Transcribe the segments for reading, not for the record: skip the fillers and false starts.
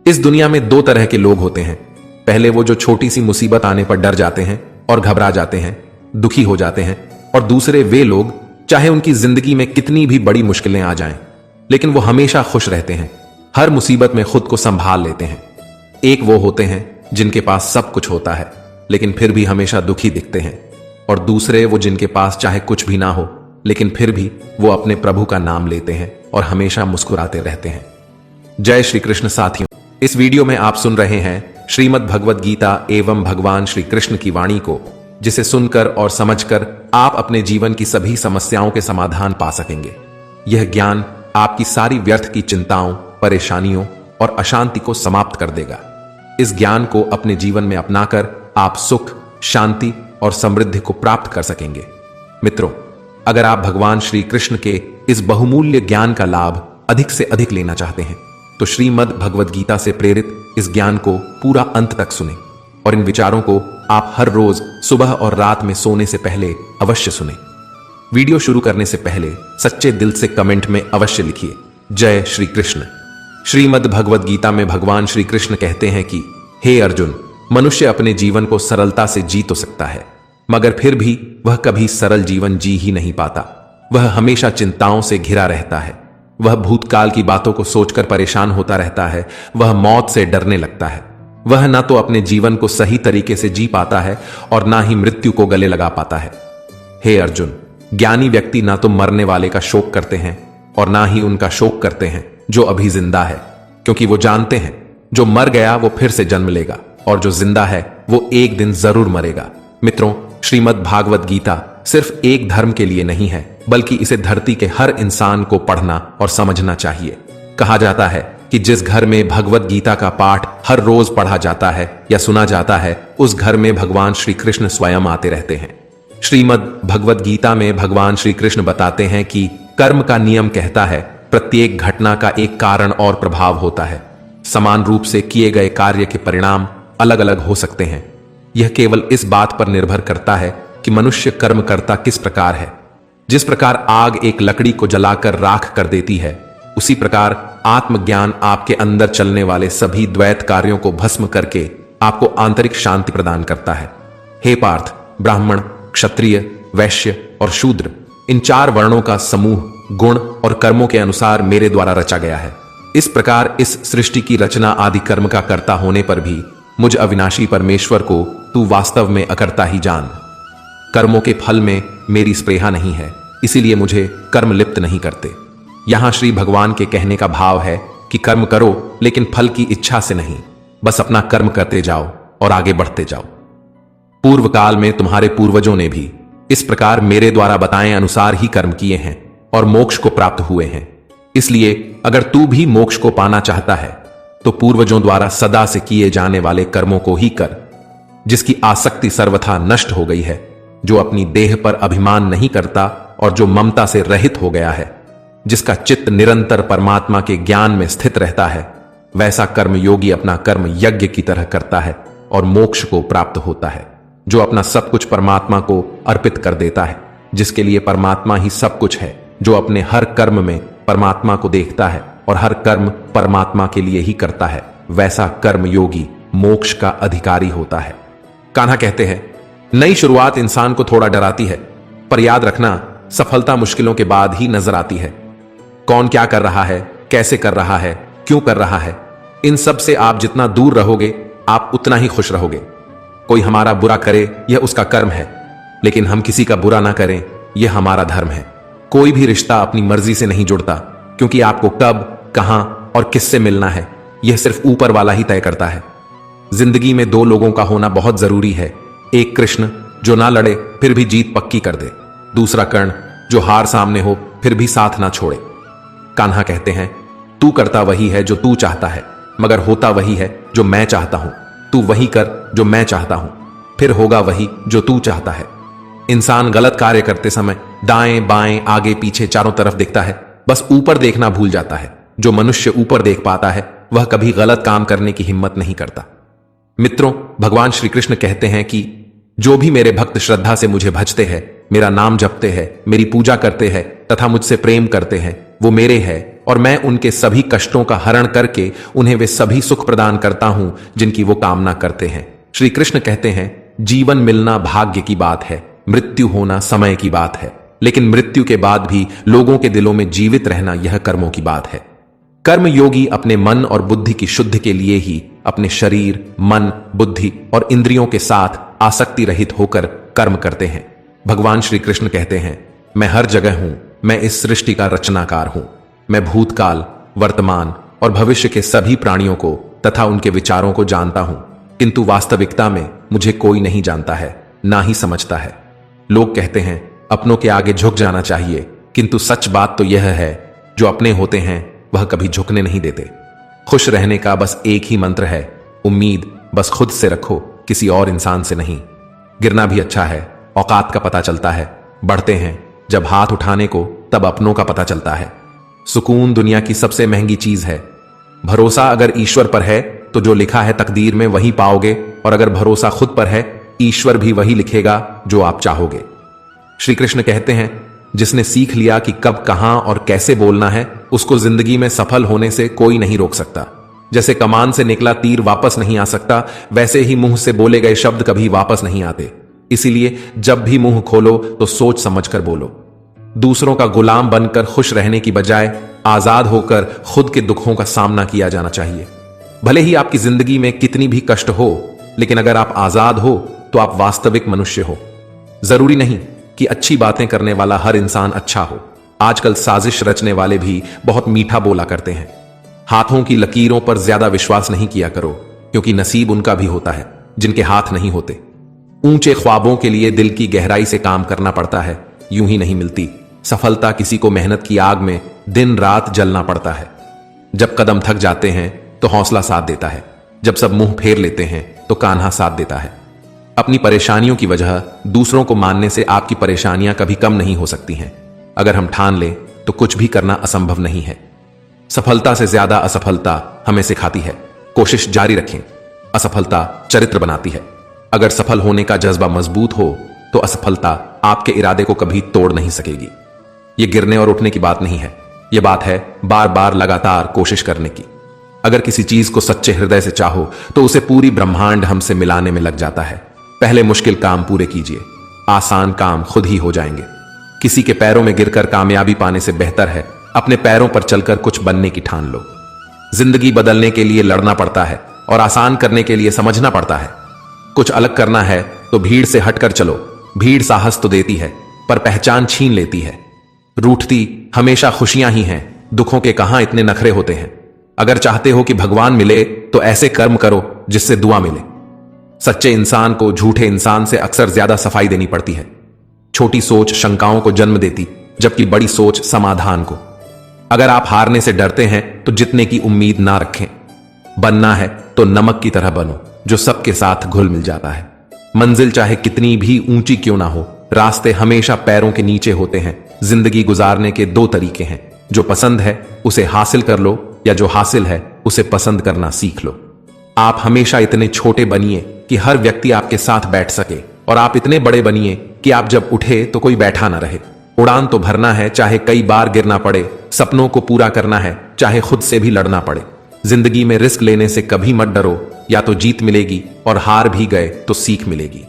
इस दुनिया में दो तरह के लोग होते हैं। पहले वो जो छोटी सी मुसीबत आने पर डर जाते हैं और घबरा जाते हैं, दुखी हो जाते हैं, और दूसरे वे लोग चाहे उनकी जिंदगी में कितनी भी बड़ी मुश्किलें आ जाएं, लेकिन वो हमेशा खुश रहते हैं, हर मुसीबत में खुद को संभाल लेते हैं। एक वो होते हैं जिनके पास सब कुछ होता है लेकिन फिर भी हमेशा दुखी दिखते हैं, और दूसरे वो जिनके पास चाहे कुछ भी ना हो लेकिन फिर भी वो अपने प्रभु का नाम लेते हैं और हमेशा मुस्कुराते रहते हैं। जय श्री कृष्ण साथियों, इस वीडियो में आप सुन रहे हैं श्रीमद् भगवद गीता एवं भगवान श्री कृष्ण की वाणी को, जिसे सुनकर और समझकर आप अपने जीवन की सभी समस्याओं के समाधान पा सकेंगे। यह ज्ञान आपकी सारी व्यर्थ की चिंताओं, परेशानियों और अशांति को समाप्त कर देगा। इस ज्ञान को अपने जीवन में अपनाकर आप सुख, शांति और समृद्धि को प्राप्त कर सकेंगे। मित्रों, अगर आप भगवान श्री कृष्ण के इस बहुमूल्य ज्ञान का लाभ अधिक से अधिक लेना चाहते हैं तो श्रीमद् भगवद गीता से प्रेरित इस ज्ञान को पूरा अंत तक सुनें, और इन विचारों को आप हर रोज सुबह और रात में सोने से पहले अवश्य सुनें। वीडियो शुरू करने से पहले सच्चे दिल से कमेंट में अवश्य लिखिए जय श्री कृष्ण। श्रीमद् भगवद गीता में भगवान श्री कृष्ण कहते हैं कि हे अर्जुन, मनुष्य अपने जीवन को सरलता से जी तो सकता है, मगर फिर भी वह कभी सरल जीवन जी ही नहीं पाता। वह हमेशा चिंताओं से घिरा रहता है, वह भूतकाल की बातों को सोचकर परेशान होता रहता है, वह मौत से डरने लगता है, वह ना तो अपने जीवन को सही तरीके से जी पाता है और ना ही मृत्यु को गले लगा पाता है। हे अर्जुन, ज्ञानी व्यक्ति ना तो मरने वाले का शोक करते हैं और ना ही उनका शोक करते हैं जो अभी जिंदा है, क्योंकि वो जानते हैं जो मर गया वो फिर से जन्म लेगा और जो जिंदा है वो एक दिन जरूर मरेगा। मित्रों, श्रीमद् भागवत गीता सिर्फ एक धर्म के लिए नहीं है, बल्कि इसे धरती के हर इंसान को पढ़ना और समझना चाहिए। कहा जाता है कि जिस घर में भगवत गीता का पाठ हर रोज पढ़ा जाता है या सुना जाता है, उस घर में भगवान श्री कृष्ण स्वयं आते रहते हैं। श्रीमद् भगवत गीता में भगवान श्री कृष्ण बताते हैं कि कर्म का नियम कहता है प्रत्येक घटना का एक कारण और प्रभाव होता है। समान रूप से किए गए कार्य के परिणाम अलग अलग हो सकते हैं। यह केवल इस बात पर निर्भर करता है कि मनुष्य कर्म करता किस प्रकार है। जिस प्रकार आग एक लकड़ी को जलाकर राख कर देती है, उसी प्रकार आत्मज्ञान आपके अंदर चलने वाले सभी द्वैत कार्यों को भस्म करके आपको आंतरिक शांति प्रदान करता है। हे पार्थ, ब्राह्मण, क्षत्रिय, वैश्य और शूद्र, इन चार वर्णों का समूह गुण और कर्मों के अनुसार मेरे द्वारा रचा गया है। इस प्रकार इस सृष्टि की रचना आदि कर्म का कर्ता होने पर भी मुझ अविनाशी परमेश्वर को तू वास्तव में अकर्ता ही जान। कर्मों के फल में मेरी स्प्रेहा नहीं है, इसीलिए मुझे कर्म लिप्त नहीं करते। यहां श्री भगवान के कहने का भाव है कि कर्म करो लेकिन फल की इच्छा से नहीं, बस अपना कर्म करते जाओ और आगे बढ़ते जाओ। पूर्व काल में तुम्हारे पूर्वजों ने भी इस प्रकार मेरे द्वारा बताए अनुसार ही कर्म किए हैं और मोक्ष को प्राप्त हुए हैं। इसलिए अगर तू भी मोक्ष को पाना चाहता है तो पूर्वजों द्वारा सदा से किए जाने वाले कर्मों को ही कर। जिसकी आसक्ति सर्वथा नष्ट हो गई है, जो अपनी देह पर अभिमान नहीं करता और जो ममता से रहित हो गया है, जिसका चित्त निरंतर परमात्मा के ज्ञान में स्थित रहता है, वैसा कर्म योगी अपना कर्म यज्ञ की तरह करता है और मोक्ष को प्राप्त होता है। जो अपना सब कुछ परमात्मा को अर्पित कर देता है, जिसके लिए परमात्मा ही सब कुछ है, जो अपने हर कर्म में परमात्मा को देखता है और हर कर्म परमात्मा के लिए ही करता है, वैसा कर्म योगी मोक्ष का अधिकारी होता है। कान्हा कहते हैं, नई शुरुआत इंसान को थोड़ा डराती है, पर याद रखना सफलता मुश्किलों के बाद ही नजर आती है। कौन क्या कर रहा है, कैसे कर रहा है, क्यों कर रहा है, इन सब से आप जितना दूर रहोगे आप उतना ही खुश रहोगे। कोई हमारा बुरा करे यह उसका कर्म है, लेकिन हम किसी का बुरा ना करें यह हमारा धर्म है। कोई भी रिश्ता अपनी मर्जी से नहीं जुड़ता, क्योंकि आपको कब, कहां और किससे मिलना है यह सिर्फ ऊपर वाला ही तय करता है। जिंदगी में दो लोगों का होना बहुत जरूरी है। एक कृष्ण जो ना लड़े फिर भी जीत पक्की कर दे, दूसरा कर्ण जो हार सामने हो फिर भी साथ ना छोड़े। कान्हा कहते हैं, तू करता वही है जो तू चाहता है, मगर होता वही है जो मैं चाहता हूं। तू वही कर जो मैं चाहता हूं, फिर होगा वही जो तू चाहता है। इंसान गलत कार्य करते समय दाएं बाएं आगे पीछे चारों तरफ देखता है, बस ऊपर देखना भूल जाता है। जो मनुष्य ऊपर देख पाता है वह कभी गलत काम करने की हिम्मत नहीं करता। मित्रों, भगवान श्री कृष्ण कहते हैं कि जो भी मेरे भक्त श्रद्धा से मुझे भजते हैं, मेरा नाम जपते हैं, मेरी पूजा करते हैं तथा मुझसे प्रेम करते हैं, वो मेरे हैं और मैं उनके सभी कष्टों का हरण करके उन्हें वे सभी सुख प्रदान करता हूं जिनकी वो कामना करते हैं। श्री कृष्ण कहते हैं, जीवन मिलना भाग्य की बात है, मृत्यु होना समय की बात है, लेकिन मृत्यु के बाद भी लोगों के दिलों में जीवित रहना यह कर्मों की बात है। कर्म योगी अपने मन और बुद्धि की शुद्धि के लिए ही अपने शरीर, मन, बुद्धि और इंद्रियों के साथ आसक्ति रहित होकर कर्म करते हैं। भगवान श्री कृष्ण कहते हैं, मैं हर जगह हूं, मैं इस सृष्टि का रचनाकार हूं। मैं भूतकाल, वर्तमान और भविष्य के सभी प्राणियों को तथा उनके विचारों को जानता हूं, किंतु वास्तविकता में मुझे कोई नहीं जानता है, ना ही समझता है। लोग कहते हैं अपनों के आगे झुक जाना चाहिए, किंतु सच बात तो यह है, जो अपने होते हैं वह कभी झुकने नहीं देते। खुश रहने का बस एक ही मंत्र है, उम्मीद बस खुद से रखो, किसी और इंसान से नहीं। गिरना भी अच्छा है, औकात का पता चलता है। बढ़ते हैं जब हाथ उठाने को, तब अपनों का पता चलता है। सुकून दुनिया की सबसे महंगी चीज है। भरोसा अगर ईश्वर पर है तो जो लिखा है तकदीर में वही पाओगे, और अगर भरोसा खुद पर है, ईश्वर भी वही लिखेगा जो आप चाहोगे। श्री कृष्ण कहते हैं, जिसने सीख लिया कि कब, कहां और कैसे बोलना है, उसको जिंदगी में सफल होने से कोई नहीं रोक सकता। जैसे कमान से निकला तीर वापस नहीं आ सकता, वैसे ही मुंह से बोले गए शब्द कभी वापस नहीं आते। इसीलिए जब भी मुंह खोलो तो सोच समझकर बोलो। दूसरों का गुलाम बनकर खुश रहने की बजाय आजाद होकर खुद के दुखों का सामना किया जाना चाहिए। भले ही आपकी जिंदगी में कितनी भी कष्ट हो, लेकिन अगर आप आजाद हो तो आप वास्तविक मनुष्य हो। जरूरी नहीं कि अच्छी बातें करने वाला हर इंसान अच्छा हो। आजकल साजिश रचने वाले भी बहुत मीठा बोला करते हैं। हाथों की लकीरों पर ज्यादा विश्वास नहीं किया करो, क्योंकि नसीब उनका भी होता है जिनके हाथ नहीं होते। ऊंचे ख्वाबों के लिए दिल की गहराई से काम करना पड़ता है, यूं ही नहीं मिलती। सफलता किसी को मेहनत की आग में दिन रात जलना पड़ता है। जब कदम थक जाते हैं तो हौसला साथ देता है, जब सब मुंह फेर लेते हैं तो कान्हा साथ देता है। अपनी परेशानियों की वजह दूसरों को मानने से आपकी परेशानियां कभी कम नहीं हो सकती हैं। अगर हम ठान लें तो कुछ भी करना असंभव नहीं है। सफलता से ज्यादा असफलता हमें सिखाती है। कोशिश जारी रखें। असफलता चरित्र बनाती है। अगर सफल होने का जज्बा मजबूत हो तो असफलता आपके इरादे को कभी तोड़ नहीं सकेगी। यह गिरने और उठने की बात नहीं है, यह बात है बार बार लगातार कोशिश करने की। अगर किसी चीज को सच्चे हृदय से चाहो तो उसे पूरी ब्रह्मांड हमसे मिलाने में लग जाता है। पहले मुश्किल काम पूरे कीजिए, आसान काम खुद ही हो जाएंगे। किसी के पैरों में गिरकर कामयाबी पाने से बेहतर है अपने पैरों पर चलकर कुछ बनने की ठान लो। जिंदगी बदलने के लिए लड़ना पड़ता है और आसान करने के लिए समझना पड़ता है। कुछ अलग करना है तो भीड़ से हटकर चलो। भीड़ साहस तो देती है पर पहचान छीन लेती है। रूठती हमेशा खुशियां ही हैं, दुखों के कहां इतने नखरे होते हैं। अगर चाहते हो कि भगवान मिले तो ऐसे कर्म करो जिससे दुआ मिले। सच्चे इंसान को झूठे इंसान से अक्सर ज्यादा सफाई देनी पड़ती है। छोटी सोच शंकाओं को जन्म देती, जबकि बड़ी सोच समाधान को। अगर आप हारने से डरते हैं तो जीतने की उम्मीद ना रखें। बनना है तो नमक की तरह बनो, जो सबके साथ घुल मिल जाता है। मंजिल चाहे कितनी भी ऊंची क्यों ना हो, रास्ते हमेशा पैरों के नीचे होते हैं। जिंदगी गुजारने के दो तरीके हैं, जो पसंद है उसे हासिल कर लो, या जो हासिल है उसे पसंद करना सीख लो। आप हमेशा इतने छोटे बनिए कि हर व्यक्ति आपके साथ बैठ सके, और आप इतने बड़े बनिए कि आप जब उठे तो कोई बैठा ना रहे। उड़ान तो भरना है चाहे कई बार गिरना पड़े। सपनों को पूरा करना है चाहे खुद से भी लड़ना पड़े। जिंदगी में रिस्क लेने से कभी मत डरो, या तो जीत मिलेगी और हार भी गए तो सीख मिलेगी।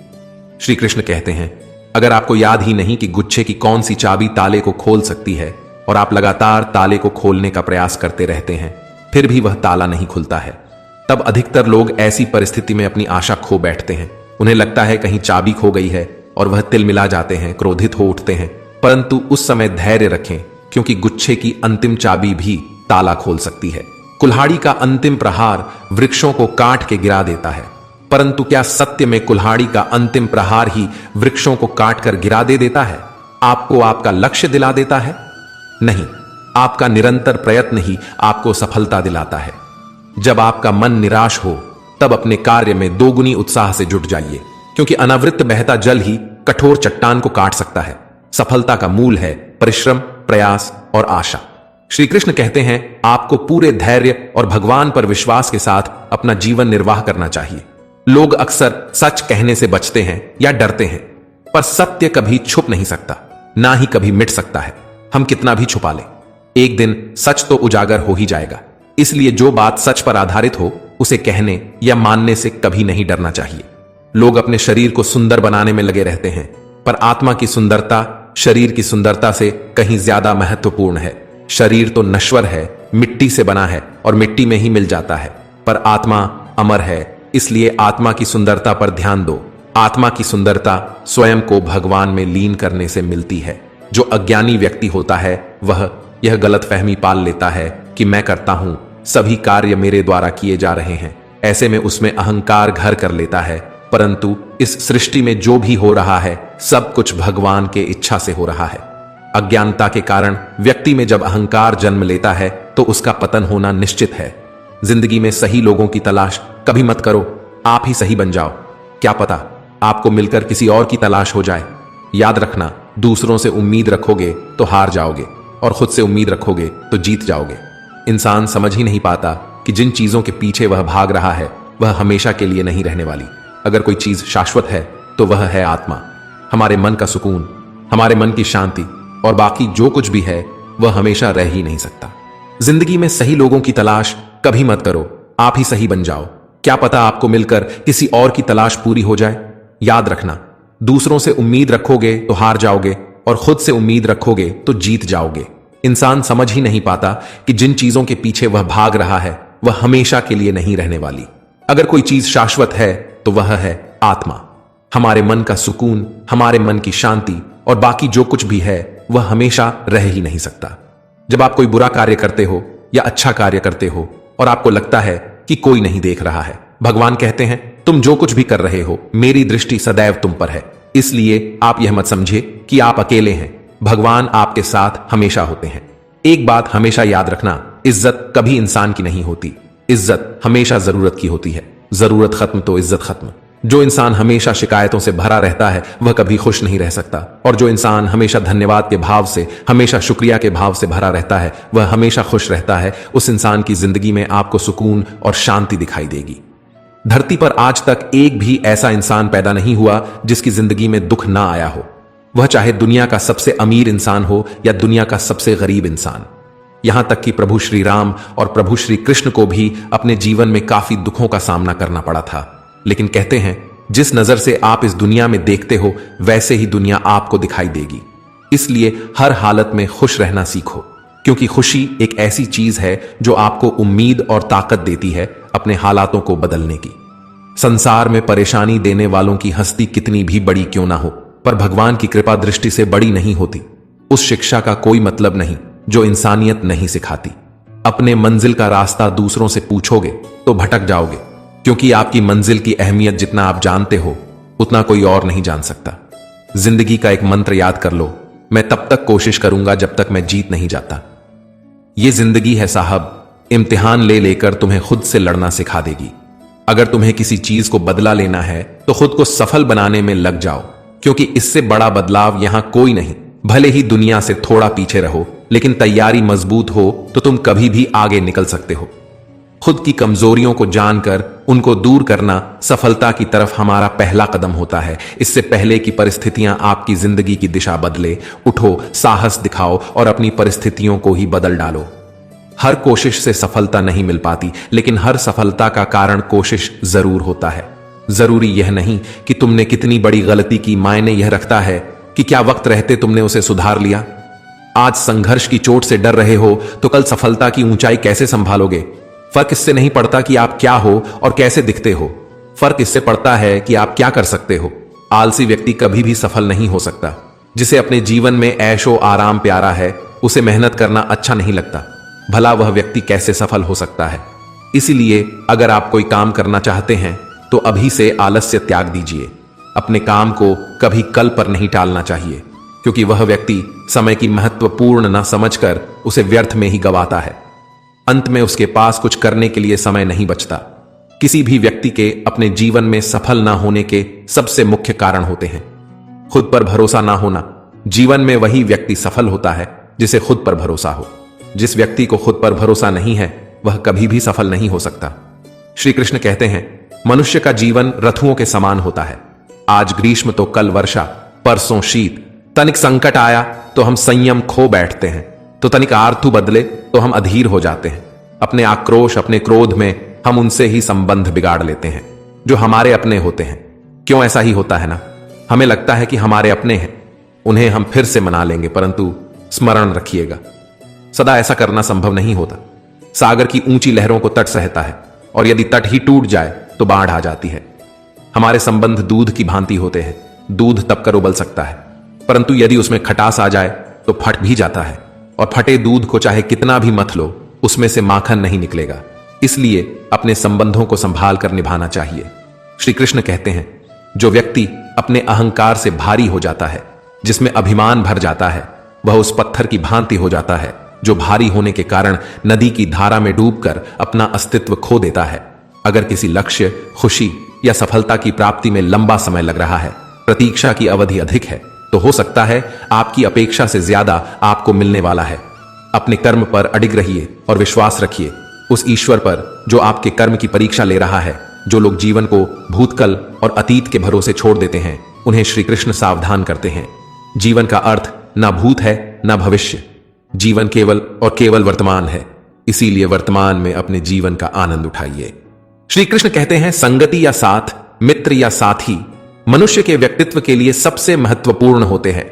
श्री कृष्ण कहते हैं, अगर आपको याद ही नहीं कि गुच्छे की कौन सी चाबी ताले को खोल सकती है, और आप लगातार ताले को खोलने का प्रयास करते रहते हैं, फिर भी वह ताला नहीं खुलता है, तब अधिकतर लोग ऐसी परिस्थिति में अपनी आशा खो बैठते हैं। उन्हें लगता है कहीं चाबी खो गई है और वह तिलमिला जाते हैं, क्रोधित हो उठते हैं। परंतु उस समय धैर्य रखें, क्योंकि गुच्छे की अंतिम चाबी भी ताला खोल सकती है। कुल्हाड़ी का अंतिम प्रहार वृक्षों को काट के गिरा देता है, परंतु क्या सत्य में कुल्हाड़ी का अंतिम प्रहार ही वृक्षों को काट कर गिरा दे देता है? आपको आपका लक्ष्य दिला देता है? नहीं, आपका निरंतर प्रयत्न ही आपको सफलता दिलाता है। जब आपका मन निराश हो तब अपने कार्य में दोगुनी उत्साह से जुट जाइए, क्योंकि अनावृत बहता जल ही कठोर चट्टान को काट सकता है। सफलता का मूल है परिश्रम, प्रयास और आशा। श्री कृष्ण कहते हैं, आपको पूरे धैर्य और भगवान पर विश्वास के साथ अपना जीवन निर्वाह करना चाहिए। लोग अक्सर सच कहने से बचते हैं या डरते हैं, पर सत्य कभी छुप नहीं सकता, ना ही कभी मिट सकता है, हम कितना भी छुपा लें। एक दिन सच तो उजागर हो ही जाएगा। इसलिए जो बात सच पर आधारित हो उसे कहने या मानने से कभी नहीं डरना चाहिए। लोग अपने शरीर को सुंदर बनाने में लगे रहते हैं, पर आत्मा की सुंदरता शरीर की सुंदरता से कहीं ज्यादा महत्वपूर्ण है। शरीर तो नश्वर है, मिट्टी से बना है और मिट्टी में ही मिल जाता है, पर आत्मा अमर है। इसलिए आत्मा की सुंदरता पर ध्यान दो। आत्मा की सुंदरता स्वयं को भगवान में लीन करने से मिलती है। जो अज्ञानी व्यक्ति होता है वह यह गलतफहमी पाल लेता है कि मैं करता हूं, सभी कार्य मेरे द्वारा किए जा रहे हैं। ऐसे में उसमें अहंकार घर कर लेता है, परंतु इस सृष्टि में जो भी हो रहा है सब कुछ भगवान के इच्छा से हो रहा है। अज्ञानता के कारण व्यक्ति में जब अहंकार जन्म लेता है तो उसका पतन होना निश्चित है। जिंदगी में सही लोगों की तलाश कभी मत करो, आप ही सही बन जाओ। क्या पता आपको मिलकर किसी और की तलाश हो जाए। याद रखना, दूसरों से उम्मीद रखोगे तो हार जाओगे और खुद से उम्मीद रखोगे तो जीत जाओगे। इंसान समझ ही नहीं पाता कि जिन चीजों के पीछे वह भाग रहा है वह हमेशा के लिए नहीं रहने वाली। अगर कोई चीज शाश्वत है तो वह है आत्मा, हमारे मन का सुकून, हमारे मन की शांति, और बाकी जो कुछ भी है वह हमेशा रह ही नहीं सकता। जिंदगी में सही लोगों की तलाश कभी मत करो, आप ही सही बन जाओ। क्या पता आपको मिलकर किसी और की तलाश पूरी हो जाए। याद रखना, दूसरों से उम्मीद रखोगे तो हार जाओगे और खुद से उम्मीद रखोगे तो जीत जाओगे। इंसान समझ ही नहीं पाता कि जिन चीजों के पीछे वह भाग रहा है वह हमेशा के लिए नहीं रहने वाली। अगर कोई चीज शाश्वत है तो वह है आत्मा, हमारे मन का सुकून, हमारे मन की शांति, और बाकी जो कुछ भी है वह हमेशा रह ही नहीं सकता। जब आप कोई बुरा कार्य करते हो या अच्छा कार्य करते हो और आपको लगता है कि कोई नहीं देख रहा है, भगवान कहते हैं तुम जो कुछ भी कर रहे हो मेरी दृष्टि सदैव तुम पर है। इसलिए आप यह मत समझे कि आप अकेले हैं, भगवान आपके साथ हमेशा होते हैं। एक बात हमेशा याद रखना, इज्जत कभी इंसान की नहीं होती, इज्जत हमेशा जरूरत की होती है। जरूरत खत्म तो इज्जत खत्म। जो इंसान हमेशा शिकायतों से भरा रहता है वह कभी खुश नहीं रह सकता, और जो इंसान हमेशा धन्यवाद के भाव से, हमेशा शुक्रिया के भाव से भरा रहता है वह हमेशा खुश रहता है। उस इंसान की जिंदगी में आपको सुकून और शांति दिखाई देगी। धरती पर आज तक एक भी ऐसा इंसान पैदा नहीं हुआ जिसकी जिंदगी में दुख ना आया हो, वह चाहे दुनिया का सबसे अमीर इंसान हो या दुनिया का सबसे गरीब इंसान। यहां तक कि प्रभु श्री राम और प्रभु श्री कृष्ण को भी अपने जीवन में काफी दुखों का सामना करना पड़ा था, लेकिन कहते हैं जिस नजर से आप इस दुनिया में देखते हो वैसे ही दुनिया आपको दिखाई देगी। इसलिए हर हालत में खुश रहना सीखो, क्योंकि खुशी एक ऐसी चीज है जो आपको उम्मीद और ताकत देती है अपने हालातों को बदलने की। संसार में परेशानी देने वालों की हस्ती कितनी भी बड़ी क्यों ना हो, पर भगवान की कृपा दृष्टि से बड़ी नहीं होती। उस शिक्षा का कोई मतलब नहीं जो इंसानियत नहीं सिखाती। अपने मंजिल का रास्ता दूसरों से पूछोगे तो भटक जाओगे, क्योंकि आपकी मंजिल की अहमियत जितना आप जानते हो उतना कोई और नहीं जान सकता। जिंदगी का एक मंत्र याद कर लो, मैं तब तक कोशिश करूंगा जब तक मैं जीत नहीं जाता। ये जिंदगी है साहब, इम्तिहान ले लेकर तुम्हें खुद से लड़ना सिखा देगी। अगर तुम्हें किसी चीज को बदला लेना है तो खुद को सफल बनाने में लग जाओ, क्योंकि इससे बड़ा बदलाव यहां कोई नहीं। भले ही दुनिया से थोड़ा पीछे रहो, लेकिन तैयारी मजबूत हो तो तुम कभी भी आगे निकल सकते हो। खुद की कमजोरियों को जानकर उनको दूर करना सफलता की तरफ हमारा पहला कदम होता है। इससे पहले कि परिस्थितियां आपकी जिंदगी की दिशा बदले, उठो, साहस दिखाओ और अपनी परिस्थितियों को ही बदल डालो। हर कोशिश से सफलता नहीं मिल पाती, लेकिन हर सफलता का कारण कोशिश जरूर होता है। जरूरी यह नहीं कि तुमने कितनी बड़ी गलती की, मायने यह रखता है कि क्या वक्त रहते तुमने उसे सुधार लिया। आज संघर्ष की चोट से डर रहे हो तो कल सफलता की ऊंचाई कैसे संभालोगे। फर्क इससे नहीं पड़ता कि आप क्या हो और कैसे दिखते हो, फर्क इससे पड़ता है कि आप क्या कर सकते हो। आलसी व्यक्ति कभी भी सफल नहीं हो सकता। जिसे अपने जीवन में ऐशो आराम प्यारा है उसे मेहनत करना अच्छा नहीं लगता, भला वह व्यक्ति कैसे सफल हो सकता है। इसीलिए अगर आप कोई काम करना चाहते हैं तो अभी से आलस्य त्याग दीजिए। अपने काम को कभी कल पर नहीं टालना चाहिए, क्योंकि वह व्यक्ति समय की महत्वपूर्ण न समझकर उसे व्यर्थ में ही गवाता है। अंत में उसके पास कुछ करने के लिए समय नहीं बचता। किसी भी व्यक्ति के अपने जीवन में सफल ना होने के सबसे मुख्य कारण होते हैं खुद पर भरोसा ना होना। जीवन में वही व्यक्ति सफल होता है जिसे खुद पर भरोसा हो। जिस व्यक्ति को खुद पर भरोसा नहीं है वह कभी भी सफल नहीं हो सकता। श्री कृष्ण कहते हैं, मनुष्य का जीवन रथुओं के समान होता है। आज ग्रीष्म तो कल वर्षा, परसों शीत, तनिक संकट आया तो हम संयम खो बैठते हैं। तो तनिक आरतू बदले तो हम अधीर हो जाते हैं। अपने आक्रोश, अपने क्रोध में हम उनसे ही संबंध बिगाड़ लेते हैं जो हमारे अपने होते हैं। क्यों ऐसा ही होता है ना? हमें लगता है कि हमारे अपने हैं, उन्हें हम फिर से मना लेंगे, परंतु स्मरण रखिएगा, सदा ऐसा करना संभव नहीं होता। सागर की ऊंची लहरों को तट सहता है, और यदि तट ही टूट जाए तो बाढ़ आ जाती है। हमारे संबंध दूध की भांति होते हैं। दूध तब कर उबल सकता है, परंतु यदि उसमें खटास आ जाए तो फट भी जाता है, और फटे दूध को चाहे कितना भी मथ लो, उसमें से माखन नहीं निकलेगा। इसलिए अपने संबंधों को संभाल कर निभाना चाहिए। श्री कृष्ण कहते हैं, जो व्यक्ति अपने अहंकार से भारी हो जाता है, जिसमें अभिमान भर जाता है, वह उस पत्थर की भांति हो जाता है जो भारी होने के कारण नदी की धारा में डूबकर अपना अस्तित्व खो देता है। अगर किसी लक्ष्य, खुशी या सफलता की प्राप्ति में लंबा समय लग रहा है, प्रतीक्षा की अवधि अधिक है, तो हो सकता है आपकी अपेक्षा से ज्यादा आपको मिलने वाला है। अपने कर्म पर अडिग रहिए और विश्वास रखिए उस ईश्वर पर जो आपके कर्म की परीक्षा ले रहा है। जो लोग जीवन को भूतकाल और अतीत के भरोसे छोड़ देते हैं, उन्हें श्री कृष्ण सावधान करते हैं। जीवन का अर्थ ना भूत है ना भविष्य, जीवन केवल और केवल वर्तमान है। इसीलिए वर्तमान में अपने जीवन का आनंद उठाइए। श्री कृष्ण कहते हैं, संगति या साथ, मित्र या साथी मनुष्य के व्यक्तित्व के लिए सबसे महत्वपूर्ण होते हैं।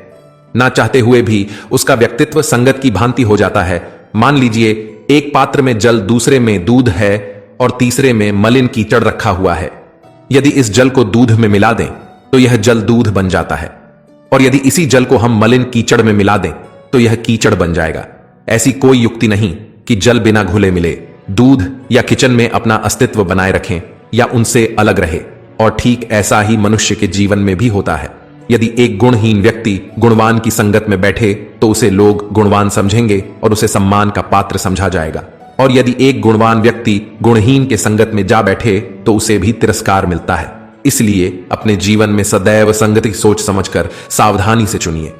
ना चाहते हुए भी उसका व्यक्तित्व संगत की भांति हो जाता है। मान लीजिए एक पात्र में जल, दूसरे में दूध है और तीसरे में मलिन कीचड़ रखा हुआ है। यदि इस जल को दूध में मिला दें तो यह जल दूध बन जाता है, और यदि इसी जल को हम मलिन कीचड़ में मिला दें तो यह कीचड़ बन जाएगा। ऐसी कोई युक्ति नहीं कि जल बिना घुले मिले दूध या किचन में अपना अस्तित्व बनाए रखें या उनसे अलग रहे। और ठीक ऐसा ही मनुष्य के जीवन में भी होता है। यदि एक गुणहीन व्यक्ति गुणवान की संगत में बैठे तो उसे लोग गुणवान समझेंगे और उसे सम्मान का पात्र समझा जाएगा, और यदि एक गुणवान व्यक्ति गुणहीन के संगत में जा बैठे तो उसे भी तिरस्कार मिलता है। इसलिए अपने जीवन में सदैव संगति सोच समझकर सावधानी से चुनिए।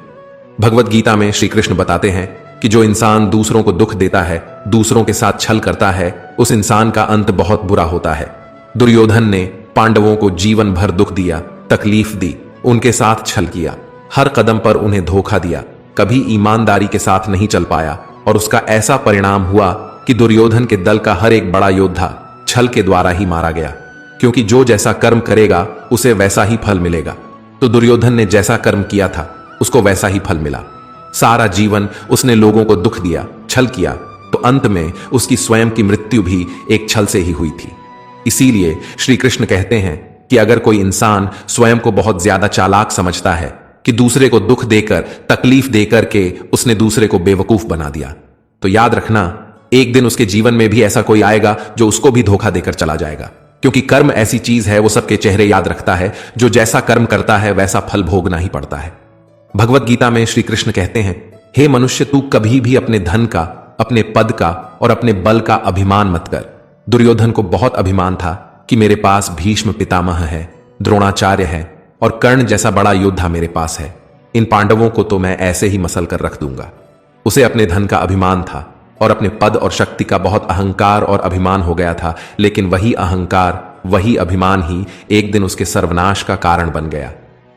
भगवत गीता में श्री कृष्ण बताते हैं कि जो इंसान दूसरों को दुख देता है, दूसरों के साथ छल करता है, उस इंसान का अंत बहुत बुरा होता है। दुर्योधन ने पांडवों को जीवन भर दुख दिया, तकलीफ दी, उनके साथ छल किया, हर कदम पर उन्हें धोखा दिया, कभी ईमानदारी के साथ नहीं चल पाया, और उसका ऐसा परिणाम हुआ कि दुर्योधन के दल का हर एक बड़ा योद्धा छल के द्वारा ही मारा गया। क्योंकि जो जैसा कर्म करेगा उसे वैसा ही फल मिलेगा। तो दुर्योधन ने जैसा कर्म किया था उसको वैसा ही फल मिला। सारा जीवन उसने लोगों को दुख दिया, छल किया, तो अंत में उसकी स्वयं की मृत्यु भी एक छल से ही हुई थी। इसीलिए श्री कृष्ण कहते हैं कि अगर कोई इंसान स्वयं को बहुत ज्यादा चालाक समझता है कि दूसरे को दुख देकर, तकलीफ देकर के उसने दूसरे को बेवकूफ बना दिया, तो याद रखना एक दिन उसके जीवन में भी ऐसा कोई आएगा जो उसको भी धोखा देकर चला जाएगा। क्योंकि कर्म ऐसी चीज है, वो सबके चेहरे याद रखता है। जो जैसा कर्म करता है वैसा फल भोगना ही पड़ता है। भगवत गीता में श्री कृष्ण कहते हैं, हे मनुष्य, तू कभी भी अपने धन का, अपने पद का और अपने बल का अभिमान मत कर। दुर्योधन को बहुत अभिमान था कि मेरे पास भीष्म पितामह है, द्रोणाचार्य है और कर्ण जैसा बड़ा योद्धा मेरे पास है। इन पांडवों को तो मैं ऐसे ही मसल कर रख दूंगा। उसे अपने धन का अभिमान था और अपने पद और शक्ति का बहुत अहंकार और अभिमान हो गया था। लेकिन वही अहंकार, वही अभिमान ही एक दिन उसके सर्वनाश का कारण बन गया।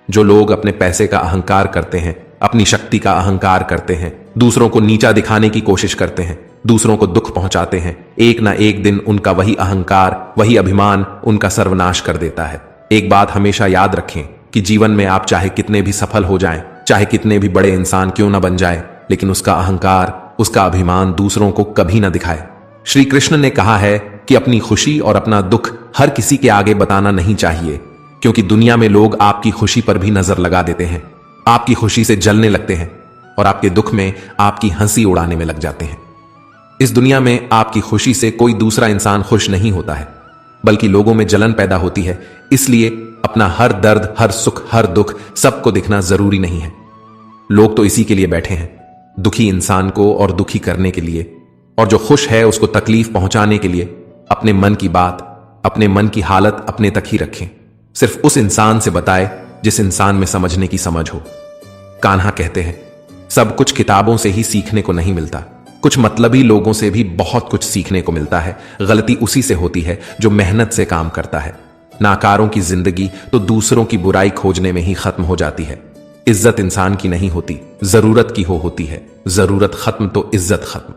जो लोग अपने पैसे का अहंकार करते हैं, अपनी शक्ति का अहंकार करते हैं, दूसरों को नीचा दिखाने की कोशिश करते हैं, दूसरों को दुख पहुंचाते हैं, एक ना एक दिन उनका वही अहंकार, वही अभिमान उनका सर्वनाश कर देता है। एक बात हमेशा याद रखें कि जीवन में आप चाहे कितने भी सफल हो जाएं, चाहे कितने भी बड़े इंसान क्यों ना बन जाए, लेकिन उसका अहंकार, उसका अभिमान दूसरों को कभी ना दिखाए। श्री कृष्ण ने कहा है कि अपनी खुशी और अपना दुख हर किसी के आगे बताना नहीं चाहिए, क्योंकि दुनिया में लोग आपकी खुशी पर भी नजर लगा देते हैं, आपकी खुशी से जलने लगते हैं और आपके दुख में आपकी हंसी उड़ाने में लग जाते हैं। इस दुनिया में आपकी खुशी से कोई दूसरा इंसान खुश नहीं होता है, बल्कि लोगों में जलन पैदा होती है। इसलिए अपना हर दर्द, हर सुख, हर दुख सबको दिखना जरूरी नहीं है। लोग तो इसी के लिए बैठे हैं, दुखी इंसान को और दुखी करने के लिए, और जो खुश है उसको तकलीफ पहुंचाने के लिए। अपने मन की बात, अपने मन की हालत अपने तक ही रखें। सिर्फ उस इंसान से बताए जिस इंसान में समझने की समझ हो। कान्हा कहते हैं, सब कुछ किताबों से ही सीखने को नहीं मिलता, कुछ मतलबी लोगों से भी बहुत कुछ सीखने को मिलता है। गलती उसी से होती है जो मेहनत से काम करता है। नाकारों की जिंदगी तो दूसरों की बुराई खोजने में ही खत्म हो जाती है। इज्जत इंसान की नहीं होती, जरूरत की होती है। जरूरत खत्म तो इज्जत खत्म।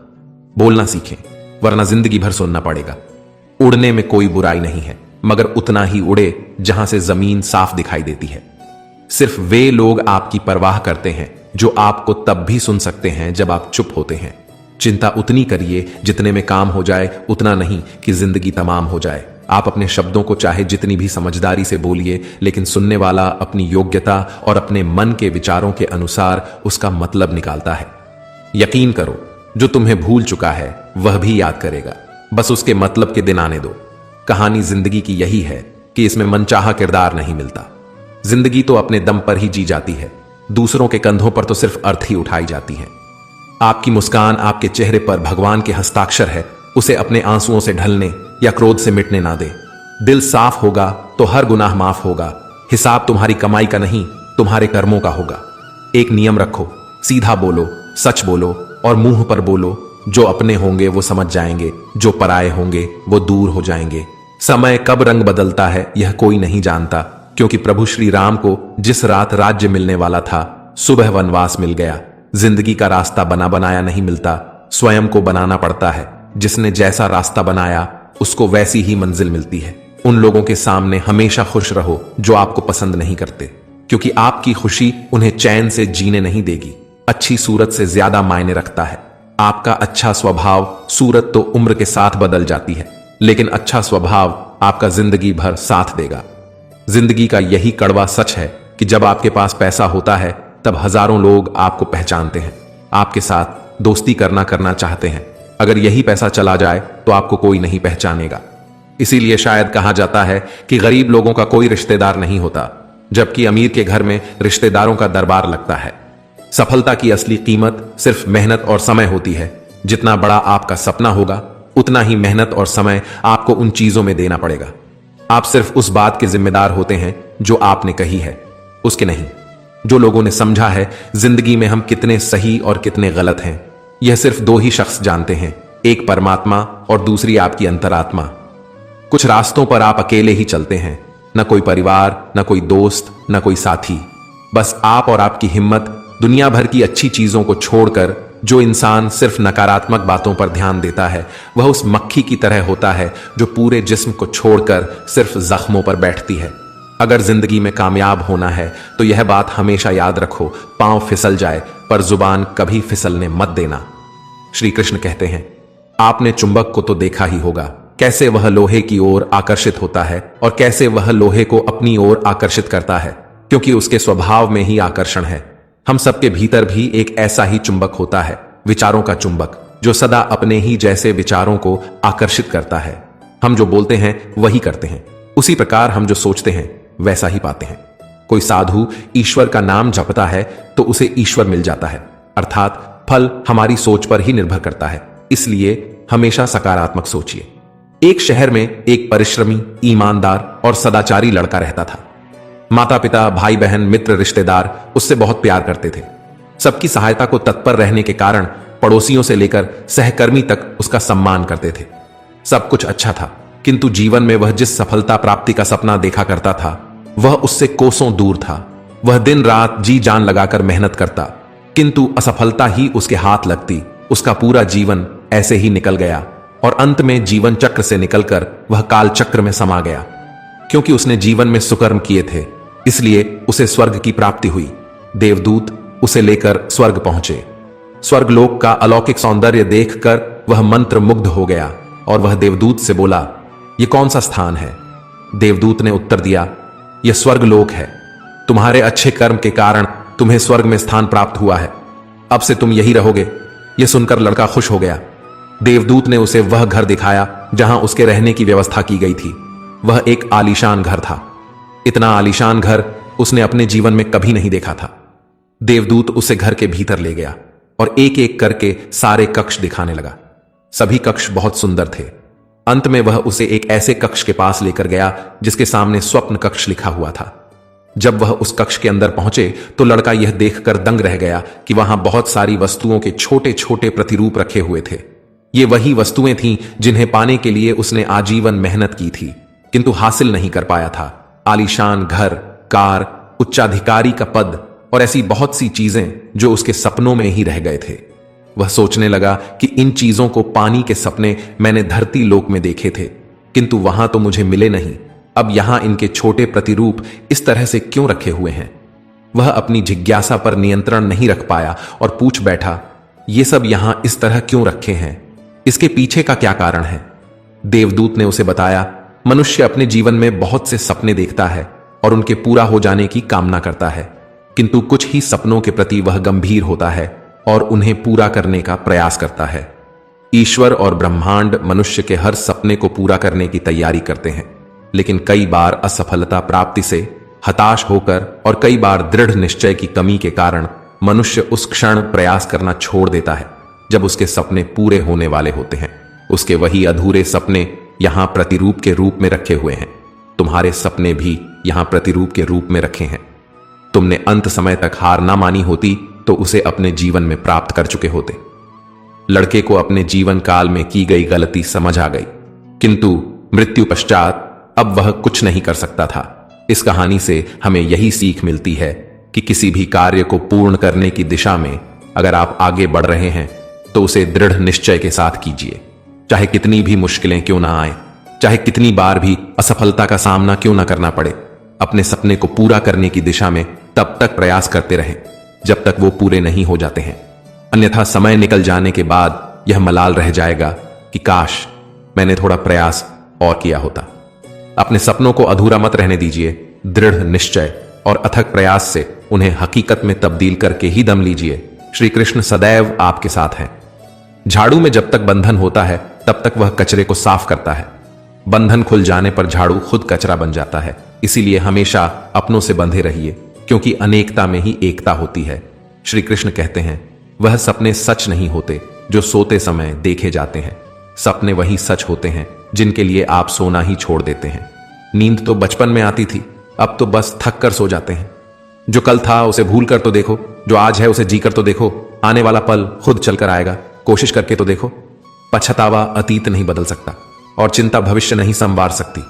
बोलना सीखें, वरना जिंदगी भर सुनना पड़ेगा। उड़ने में कोई बुराई नहीं है, मगर उतना ही उड़े जहां से जमीन साफ दिखाई देती है। सिर्फ वे लोग आपकी परवाह करते हैं जो आपको तब भी सुन सकते हैं जब आप चुप होते हैं। चिंता उतनी करिए जितने में काम हो जाए, उतना नहीं कि जिंदगी तमाम हो जाए। आप अपने शब्दों को चाहे जितनी भी समझदारी से बोलिए, लेकिन सुनने वाला अपनी योग्यता और अपने मन के विचारों के अनुसार उसका मतलब निकालता है। यकीन करो, जो तुम्हें भूल चुका है वह भी याद करेगा, बस उसके मतलब के दिन आने दो। कहानी जिंदगी की यही है कि इसमें मनचाहा किरदार नहीं मिलता। जिंदगी तो अपने दम पर ही जी जाती है, दूसरों के कंधों पर तो सिर्फ अर्थ ही उठाई जाती है। आपकी मुस्कान आपके चेहरे पर भगवान के हस्ताक्षर है, उसे अपने आंसुओं से ढलने या क्रोध से मिटने ना दे। दिल साफ होगा तो हर गुनाह माफ होगा। हिसाब तुम्हारी कमाई का नहीं, तुम्हारे कर्मों का होगा। एक नियम रखो, सीधा बोलो, सच बोलो और मुंह पर बोलो। जो अपने होंगे वो समझ जाएंगे, जो पराये होंगे वो दूर हो जाएंगे। समय कब रंग बदलता है यह कोई नहीं जानता, क्योंकि प्रभु श्री राम को जिस रात राज्य मिलने वाला था, सुबह वनवास मिल गया। जिंदगी का रास्ता बना बनाया नहीं मिलता, स्वयं को बनाना पड़ता है। जिसने जैसा रास्ता बनाया उसको वैसी ही मंजिल मिलती है। उन लोगों के सामने हमेशा खुश रहो जो आपको पसंद नहीं करते, क्योंकि आपकी खुशी उन्हें चैन से जीने नहीं देगी। अच्छी सूरत से ज्यादा मायने रखता है। आपका अच्छा स्वभाव, सूरत तो उम्र के साथ बदल जाती है, लेकिन अच्छा स्वभाव आपका जिंदगी भर साथ देगा। जिंदगी का यही कड़वा सच है कि जब आपके पास पैसा होता है तब हजारों लोग आपको पहचानते हैं, आपके साथ दोस्ती करना चाहते हैं। अगर यही पैसा चला जाए तो आपको कोई नहीं पहचानेगा। इसीलिए शायद कहा जाता है कि गरीब लोगों का कोई रिश्तेदार नहीं होता, जबकि अमीर के घर में रिश्तेदारों का दरबार लगता है। सफलता की असली कीमत सिर्फ मेहनत और समय होती है। जितना बड़ा आपका सपना होगा, उतना ही मेहनत और समय आपको उन चीजों में देना पड़ेगा। आप सिर्फ उस बात के जिम्मेदार होते हैं जो आपने कही है, उसके नहीं। जो लोगों ने समझा है जिंदगी में हम कितने सही और कितने गलत हैं, यह सिर्फ दो ही शख्स जानते हैं, एक परमात्मा और दूसरी आपकी अंतरात्मा। कुछ रास्तों पर आप अकेले ही चलते हैं, न कोई परिवार, न कोई दोस्त, न कोई साथी, बस आप और आपकी हिम्मत। दुनिया भर की अच्छी चीजों को छोड़कर जो इंसान सिर्फ नकारात्मक बातों पर ध्यान देता है, वह उस मक्खी की तरह होता है जो पूरे जिस्म को छोड़कर सिर्फ जख्मों पर बैठती है। अगर जिंदगी में कामयाब होना है तो यह बात हमेशा याद रखो, पांव फिसल जाए पर जुबान कभी फिसलने मत देना। श्री कृष्ण कहते हैं, आपने चुंबक को तो देखा ही होगा, कैसे वह लोहे की ओर आकर्षित होता है और कैसे वह लोहे को अपनी ओर आकर्षित करता है, क्योंकि उसके स्वभाव में ही आकर्षण है। हम सबके भीतर भी एक ऐसा ही चुंबक होता है, विचारों का चुंबक, जो सदा अपने ही जैसे विचारों को आकर्षित करता है। हम जो बोलते हैं वही करते हैं, उसी प्रकार हम जो सोचते हैं वैसा ही पाते हैं। कोई साधु ईश्वर का नाम जपता है तो उसे ईश्वर मिल जाता है, अर्थात फल हमारी सोच पर ही निर्भर करता है। इसलिए हमेशा सकारात्मक सोचिए। एक शहर में एक परिश्रमी, ईमानदार और सदाचारी लड़का रहता था। माता पिता, भाई बहन, मित्र, रिश्तेदार उससे बहुत प्यार करते थे। सबकी सहायता को तत्पर रहने के कारण पड़ोसियों से लेकर सहकर्मी तक उसका सम्मान करते थे। सब कुछ अच्छा था, किंतु जीवन में वह जिस सफलता प्राप्ति का सपना देखा करता था वह उससे कोसों दूर था। वह दिन रात जी जान लगाकर मेहनत करता, किंतु असफलता ही उसके हाथ लगती। उसका पूरा जीवन ऐसे ही निकल गया और अंत में जीवन चक्र से निकलकर वह काल चक्र में समा गया। क्योंकि उसने जीवन में सुकर्म किए थे, इसलिए उसे स्वर्ग की प्राप्ति हुई। देवदूत उसे लेकर स्वर्ग पहुंचे। स्वर्गलोक का अलौकिक सौंदर्य देखकर वह मंत्र मुग्ध हो गया और वह देवदूत से बोला, यह कौन सा स्थान है? देवदूत ने उत्तर दिया, यह स्वर्गलोक है। तुम्हारे अच्छे कर्म के कारण तुम्हें स्वर्ग में स्थान प्राप्त हुआ है। अब से तुम यही रहोगे। यह सुनकर लड़का खुश हो गया। देवदूत ने उसे वह घर दिखाया जहां उसके रहने की व्यवस्था की गई थी। वह एक आलीशान घर था। इतना आलीशान घर उसने अपने जीवन में कभी नहीं देखा था। देवदूत उसे घर के भीतर ले गया और एक एक करके सारे कक्ष दिखाने लगा। सभी कक्ष बहुत सुंदर थे। अंत में वह उसे एक ऐसे कक्ष के पास लेकर गया जिसके सामने स्वप्न कक्ष लिखा हुआ था। जब वह उस कक्ष के अंदर पहुंचे तो लड़का यह देखकर दंग रह गया कि वहां बहुत सारी वस्तुओं के छोटे छोटे प्रतिरूप रखे हुए थे। ये वही वस्तुएं थीं जिन्हें पाने के लिए उसने आजीवन मेहनत की थी, किंतु हासिल नहीं कर पाया था। आलीशान घर, कार, उच्चाधिकारी का पद और ऐसी बहुत सी चीजें जो उसके सपनों में ही रह गए थे। वह सोचने लगा कि इन चीजों को पानी के सपने मैंने धरती लोक में देखे थे, किंतु वहां तो मुझे मिले नहीं। अब यहां इनके छोटे प्रतिरूप इस तरह से क्यों रखे हुए हैं? वह अपनी जिज्ञासा पर नियंत्रण नहीं रख पाया और पूछ बैठा, ये सब यहां इस तरह क्यों रखे हैं? इसके पीछे का क्या कारण है? देवदूत ने उसे बताया, मनुष्य अपने जीवन में बहुत से सपने देखता है और उनके पूरा हो जाने की कामना करता है, किंतु कुछ ही सपनों के प्रति वह गंभीर होता है और उन्हें पूरा करने का प्रयास करता है। ईश्वर और ब्रह्मांड मनुष्य के हर सपने को पूरा करने की तैयारी करते हैं, लेकिन कई बार असफलता प्राप्ति से हताश होकर और कई बार दृढ़ निश्चय की कमी के कारण मनुष्य उस क्षण प्रयास करना छोड़ देता है जब उसके सपने पूरे होने वाले होते हैं। उसके वही अधूरे सपने यहां प्रतिरूप के रूप में रखे हुए हैं। तुम्हारे सपने भी यहां प्रतिरूप के रूप में रखे हैं। तुमने अंत समय तक हार ना मानी होती तो उसे अपने जीवन में प्राप्त कर चुके होते। लड़के को अपने जीवन काल में की गई गलती समझ आ गई, किंतु मृत्यु पश्चात अब वह कुछ नहीं कर सकता था। इस कहानी से हमें यही सीख मिलती है कि किसी भी कार्य को पूर्ण करने की दिशा में अगर आप आगे बढ़ रहे हैं तो उसे दृढ़ निश्चय के साथ कीजिए, चाहे कितनी भी मुश्किलें क्यों ना आए, चाहे कितनी बार भी असफलता का सामना क्यों ना करना पड़े। अपने सपने को पूरा करने की दिशा में तब तक प्रयास करते रहें जब तक वो पूरे नहीं हो जाते हैं, अन्यथा समय निकल जाने के बाद यह मलाल रह जाएगा कि काश मैंने थोड़ा प्रयास और किया होता। अपने सपनों को अधूरा मत रहने दीजिए। दृढ़ निश्चय और अथक प्रयास से उन्हें हकीकत में तब्दील करके ही दम लीजिए। श्री कृष्ण सदैव आपके साथ हैं। झाड़ू में जब तक बंधन होता है तब तक वह कचरे को साफ करता है। बंधन खुल जाने पर झाड़ू खुद कचरा बन जाता है। इसीलिए हमेशा अपनों से बंधे रहिए, क्योंकि अनेकता में ही एकता होती है। श्री कृष्ण कहते हैं, वह सपने सच नहीं होते जो सोते समय देखे जाते हैं। सपने वही सच होते हैं जिनके लिए आप सोना ही छोड़ देते हैं। नींद तो बचपन में आती थी, अब तो बस थक कर सो जाते हैं। जो कल था उसे भूल कर तो देखो, जो आज है उसे जी कर तो देखो। आने वाला पल खुद चलकर आएगा, कोशिश करके तो देखो। पछतावा अतीत नहीं बदल सकता और चिंता भविष्य नहीं संवार सकती।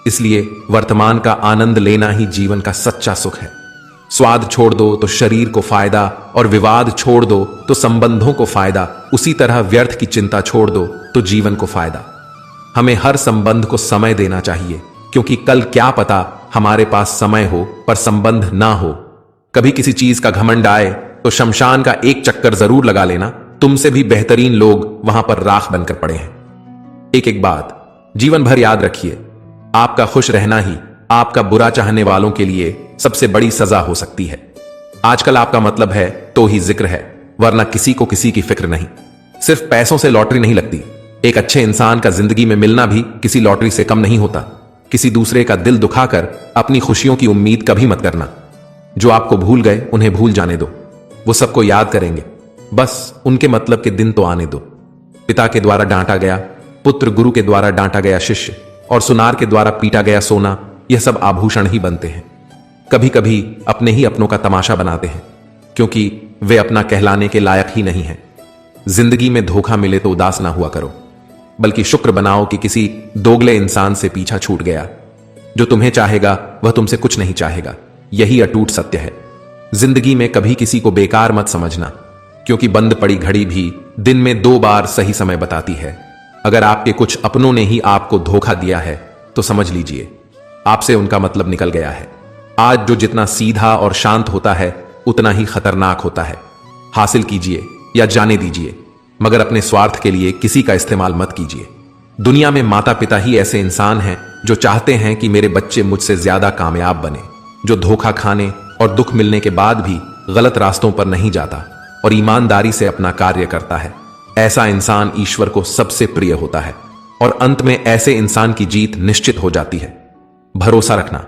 इसलिए वर्तमान का आनंद लेना ही जीवन का सच्चा सुख है। स्वाद छोड़ दो तो शरीर को फायदा, और विवाद छोड़ दो तो संबंधों को फायदा। उसी तरह व्यर्थ की चिंता छोड़ दो तो जीवन को फायदा। हमें हर संबंध को समय देना चाहिए, क्योंकि कल क्या पता हमारे पास समय हो पर संबंध ना हो। कभी किसी चीज का घमंड आए तो शमशान का एक चक्कर जरूर लगा लेना। तुमसे भी बेहतरीन लोग वहां पर राख बनकर पड़े हैं। एक एक बात जीवन भर याद रखिए, आपका खुश रहना ही आपका बुरा चाहने वालों के लिए सबसे बड़ी सजा हो सकती है। आजकल आपका मतलब है तो ही जिक्र है, वरना किसी को किसी की फिक्र नहीं। सिर्फ पैसों से लॉटरी नहीं लगती। एक अच्छे इंसान का जिंदगी में मिलना भी किसी लॉटरी से कम नहीं होता। किसी दूसरे का दिल दुखाकर अपनी खुशियों की उम्मीद कभी मत करना। जो आपको भूल गए उन्हें भूल जाने दो, वो सबको याद करेंगे। बस उनके मतलब के दिन तो आने दो। पिता के द्वारा डांटा गया पुत्र, गुरु के द्वारा डांटा गया शिष्य, और सुनार के द्वारा पीटा गया सोना, यह सब आभूषण ही बनते हैं। कभी कभी अपने ही अपनों का तमाशा बनाते हैं, क्योंकि वे अपना कहलाने के लायक ही नहीं हैं। जिंदगी में धोखा मिले तो उदास ना हुआ करो, बल्कि शुक्र बनाओ कि किसी दोगले इंसान से पीछा छूट गया। जो तुम्हें चाहेगा वह तुमसे कुछ नहीं चाहेगा, यही अटूट सत्य है। जिंदगी में कभी किसी को बेकार मत समझना, क्योंकि बंद पड़ी घड़ी भी दिन में 2 बार सही समय बताती है। अगर आपके कुछ अपनों ने ही आपको धोखा दिया है तो समझ लीजिए आपसे उनका मतलब निकल गया है। आज जो जितना सीधा और शांत होता है उतना ही खतरनाक होता है। हासिल कीजिए या जाने दीजिए, मगर अपने स्वार्थ के लिए किसी का इस्तेमाल मत कीजिए। दुनिया में माता पिता ही ऐसे इंसान हैं जो चाहते हैं कि मेरे बच्चे मुझसे ज्यादा कामयाब बने, जो धोखा खाने और दुख मिलने के बाद भी गलत रास्तों पर नहीं जाता और ईमानदारी से अपना कार्य करता है। ऐसा इंसान ईश्वर को सबसे प्रिय होता है और अंत में ऐसे इंसान की जीत निश्चित हो जाती है। भरोसा रखना,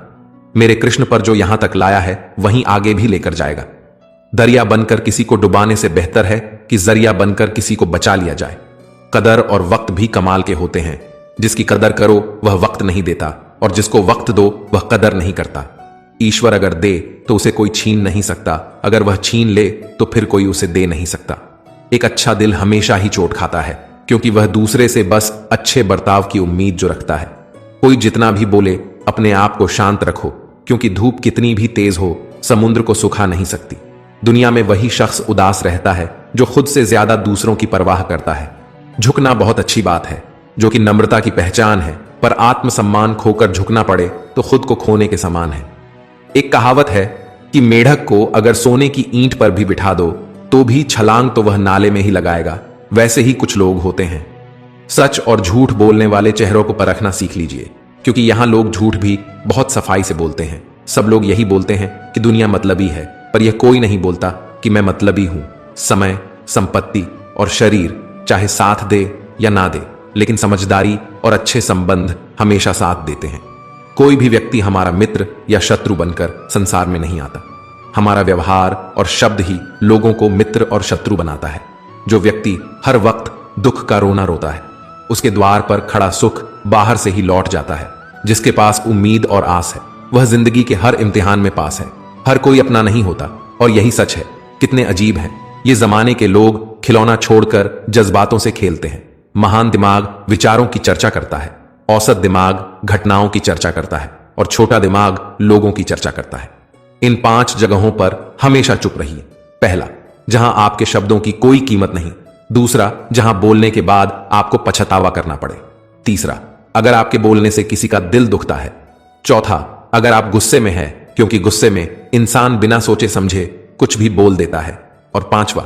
मेरे कृष्ण पर जो यहां तक लाया है वहीं आगे भी लेकर जाएगा। दरिया बनकर किसी को डुबाने से बेहतर है कि जरिया बनकर किसी को बचा लिया जाए। कदर और वक्त भी कमाल के होते हैं। जिसकी कदर करो वह वक्त नहीं देता, और जिसको वक्त दो वह कदर नहीं करता। ईश्वर अगर दे तो उसे कोई छीन नहीं सकता, अगर वह छीन ले तो फिर कोई उसे दे नहीं सकता। एक अच्छा दिल हमेशा ही चोट खाता है, क्योंकि वह दूसरे से बस अच्छे बर्ताव की उम्मीद जो रखता है। कोई जितना भी बोले अपने आप को शांत रखो, क्योंकि धूप कितनी भी तेज हो समुद्र को सुखा नहीं सकती। दुनिया में वही शख्स उदास रहता है जो खुद से ज्यादा दूसरों की परवाह करता है। झुकना बहुत अच्छी बात है, जो कि नम्रता की पहचान है, पर आत्मसम्मान खोकर झुकना पड़े तो खुद को खोने के समान है। एक कहावत है कि मेढक को अगर सोने की ईंट पर भी बिठा दो तो भी छलांग तो वह नाले में ही लगाएगा। वैसे ही कुछ लोग होते हैं। सच और झूठ बोलने वाले चेहरों को परखना सीख लीजिए, क्योंकि यहां लोग झूठ भी बहुत सफाई से बोलते हैं। सब लोग यही बोलते हैं कि दुनिया मतलबी है, पर यह कोई नहीं बोलता कि मैं मतलबी हूं। समय, संपत्ति और शरीर चाहे साथ दे या ना दे, लेकिन समझदारी और अच्छे संबंध हमेशा साथ देते हैं। कोई भी व्यक्ति हमारा मित्र या शत्रु बनकर संसार में नहीं आता। हमारा व्यवहार और शब्द ही लोगों को मित्र और शत्रु बनाता है। जो व्यक्ति हर वक्त दुख का रोना रोता है, उसके द्वार पर खड़ा सुख बाहर से ही लौट जाता है। जिसके पास उम्मीद और आस है, वह जिंदगी के हर इम्तिहान में पास है। हर कोई अपना नहीं होता, और यही सच है। कितने अजीब है ये जमाने के लोग, खिलौना छोड़कर जज्बातों से खेलते हैं। महान दिमाग विचारों की चर्चा करता है, औसत दिमाग घटनाओं की चर्चा करता है, और छोटा दिमाग लोगों की चर्चा करता है। इन 5 जगहों पर हमेशा चुप रहिए। पहला, जहां आपके शब्दों की कोई कीमत नहीं। दूसरा, जहां बोलने के बाद आपको पछतावा करना पड़े। तीसरा, अगर आपके बोलने से किसी का दिल दुखता है। चौथा, अगर आप गुस्से में हैं, क्योंकि गुस्से में इंसान बिना सोचे समझे कुछ भी बोल देता है। और पांचवा,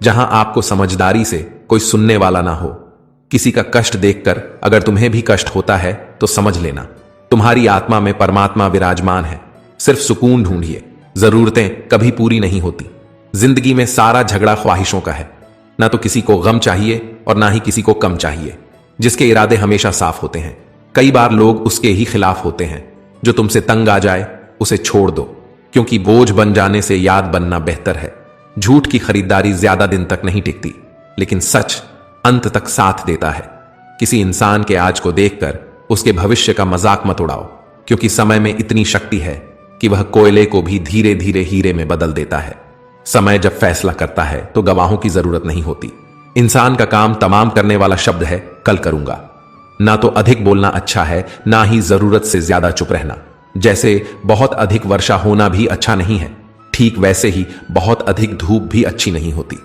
जहां आपको समझदारी से कोई सुनने वाला ना हो। किसी का कष्ट देखकर अगर तुम्हें भी कष्ट होता है तो समझ लेना, तुम्हारी आत्मा में परमात्मा विराजमान है। सिर्फ सुकून ढूंढिए। जरूरतें कभी पूरी नहीं होती। जिंदगी में सारा झगड़ा ख्वाहिशों का है। ना तो किसी को गम चाहिए और ना ही किसी को कम चाहिए। जिसके इरादे हमेशा साफ होते हैं, कई बार लोग उसके ही खिलाफ होते हैं। जो तुमसे तंग आ जाए उसे छोड़ दो, क्योंकि बोझ बन जाने से याद बनना बेहतर है। झूठ की खरीदारी ज्यादा दिन तक नहीं टिकती, लेकिन सच अंत तक साथ देता है। किसी इंसान के आज को देखकर उसके भविष्य का मजाक मत उड़ाओ, क्योंकि समय में इतनी शक्ति है कि वह कोयले को भी धीरे धीरे हीरे में बदल देता है। समय जब फैसला करता है तो गवाहों की जरूरत नहीं होती। इंसान का काम तमाम करने वाला शब्द है कल करूंगा। ना तो अधिक बोलना अच्छा है, ना ही जरूरत से ज्यादा चुप रहना। जैसे बहुत अधिक वर्षा होना भी अच्छा नहीं है, ठीक वैसे ही बहुत अधिक धूप भी अच्छी नहीं होती।